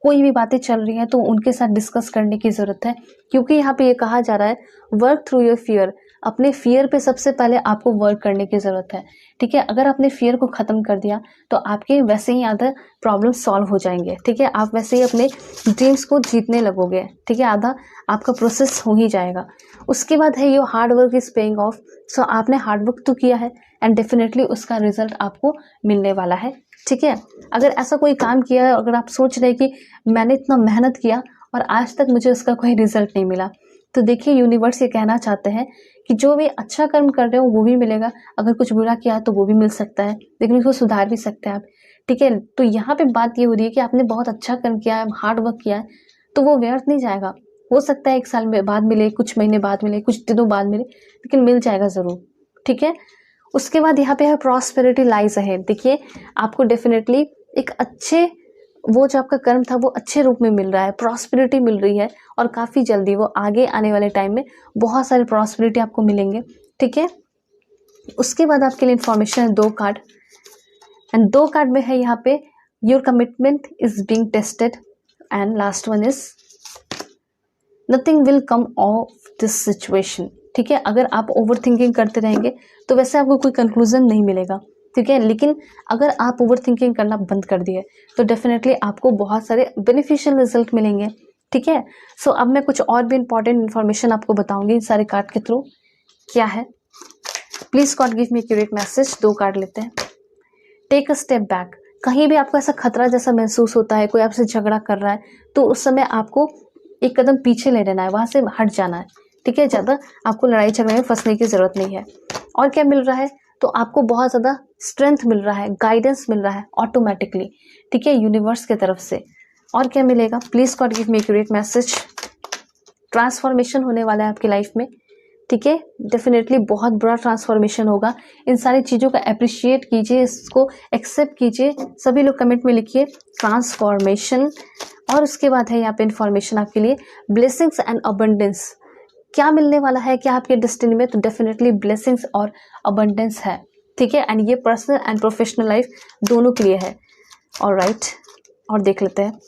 कोई भी बातें चल रही हैं, तो उनके साथ डिस्कस करने की ज़रूरत है, क्योंकि यहाँ पे ये कहा जा रहा है वर्क थ्रू योर फियर। अपने फियर पे सबसे पहले आपको वर्क करने की ज़रूरत है, ठीक है। अगर आपने फियर को ख़त्म कर दिया तो आपके वैसे ही आधा प्रॉब्लम सॉल्व हो जाएंगे, ठीक है। आप वैसे ही अपने ड्रीम्स को जीतने लगोगे, ठीक है। आधा आपका प्रोसेस हो ही जाएगा। उसके बाद है your hard work is paying off. So आपने हार्ड वर्क तो किया है एंड डेफिनेटली उसका रिजल्ट आपको मिलने वाला है, ठीक है। अगर ऐसा कोई काम किया है, अगर आप सोच रहे हैं कि मैंने इतना मेहनत किया और आज तक मुझे उसका कोई रिजल्ट नहीं मिला, तो देखिए यूनिवर्स ये कहना चाहते हैं कि जो भी अच्छा कर्म कर रहे हो वो भी मिलेगा। अगर कुछ बुरा किया है तो वो भी मिल सकता है, लेकिन उसको सुधार भी सकते हैं आप, ठीक है। तो यहाँ पे बात ये हो रही है कि आपने बहुत अच्छा कर्म किया है, हार्ड वर्क किया है, तो वो व्यर्थ नहीं जाएगा। हो सकता है 1 साल में बाद मिले, कुछ महीने बाद मिले, कुछ दिनों बाद मिले, लेकिन मिल जाएगा ज़रूर, ठीक है। उसके बाद यहाँ पे है प्रॉस्पेरिटी लाइज अहेड। देखिए आपको डेफिनेटली एक अच्छे, वो जो आपका कर्म था वो अच्छे रूप में मिल रहा है, प्रॉस्पेरिटी मिल रही है, और काफ़ी जल्दी वो आगे आने वाले टाइम में बहुत सारे प्रॉस्पेरिटी आपको मिलेंगे, ठीक है। उसके बाद आपके लिए इन्फॉर्मेशन है 2 कार्ड, एंड 2 कार्ड में है यहाँ पे your commitment is being tested, and last one is nothing will come of this situation. ठीक है। अगर आप ओवर थिंकिंग करते रहेंगे तो वैसे आपको कोई कंक्लूजन नहीं मिलेगा, ठीक है। लेकिन अगर आप ओवर थिंकिंग करना बंद कर दिए तो डेफिनेटली आपको बहुत सारे बेनिफिशियल रिजल्ट मिलेंगे, ठीक है। सो अब मैं कुछ और भी इंपॉर्टेंट इन्फॉर्मेशन आपको बताऊंगी इन सारे कार्ड के थ्रू। क्या है, please God give me accurate message. 2 card लेते हैं। Take a step back. कहीं भी आपको ऐसा खतरा जैसा महसूस होता है, कोई आपसे झगड़ा कर रहा है, तो उस समय आपको एक कदम पीछे ले लेना है, वहां से हट जाना है, ठीक है। ज्यादा आपको लड़ाई झगड़े में फंसने की जरूरत नहीं है। और क्या मिल रहा है, तो आपको बहुत ज्यादा स्ट्रेंथ मिल रहा है, गाइडेंस मिल रहा है ऑटोमेटिकली, ठीक है, यूनिवर्स की तरफ से। और क्या मिलेगा, please God give me accurate message. Transformation होने वाला है आपकी लाइफ में, ठीक है। डेफिनेटली बहुत बड़ा ट्रांसफॉर्मेशन होगा। इन सारी चीज़ों का अप्रिशिएट कीजिए, इसको एक्सेप्ट कीजिए। सभी लोग कमेंट में लिखिए ट्रांसफॉर्मेशन। और उसके बाद है यहाँ पे इन्फॉर्मेशन आपके लिए, ब्लेसिंग्स एंड अबंडेंस। क्या मिलने वाला है क्या आपके डेस्टिनी में, तो डेफिनेटली ब्लेसिंग्स और अबंडेंस है, ठीक है। एंड ये पर्सनल एंड प्रोफेशनल लाइफ दोनों के लिए है। ऑलराइट, और देख लेते हैं।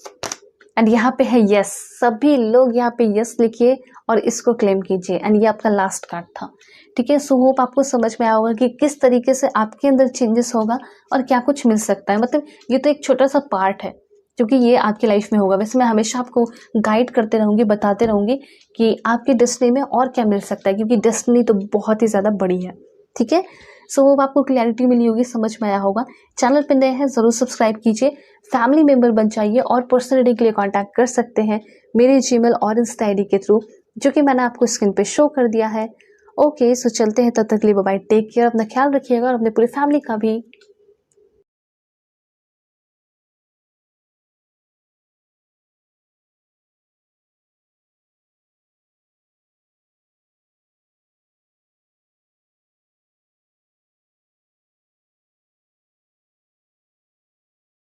एंड यहाँ पे है यस। सभी लोग यहाँ पे यस लिखिए और इसको क्लेम कीजिए। एंड ये आपका लास्ट कार्ड था, ठीक है। सो होप आपको समझ में आया होगा कि किस तरीके से आपके अंदर चेंजेस होगा और क्या कुछ मिल सकता है। मतलब ये तो एक छोटा सा पार्ट है क्योंकि ये आपकी लाइफ में होगा। वैसे मैं हमेशा आपको गाइड करते रहूंगी, बताते रहूंगी कि आपकी डेस्टिनी में और क्या मिल सकता है, क्योंकि डेस्टिनी तो बहुत ही ज़्यादा बड़ी है, ठीक है। सो वो आपको क्लैरिटी मिली होगी, समझ में आया होगा। चैनल पे नए हैं ज़रूर सब्सक्राइब कीजिए, फैमिली मेंबर बन जाइए और पर्सनल रीडिंग के लिए कांटेक्ट कर सकते हैं मेरे जीमेल और इंस्टा आईडी के थ्रू, जो कि मैंने आपको स्क्रीन पे शो कर दिया है। ओके, सो चलते हैं, तब तक के लिए बाय बाय, टेक केयर, अपना ख्याल रखिएगा और अपने पूरी फैमिली का भी।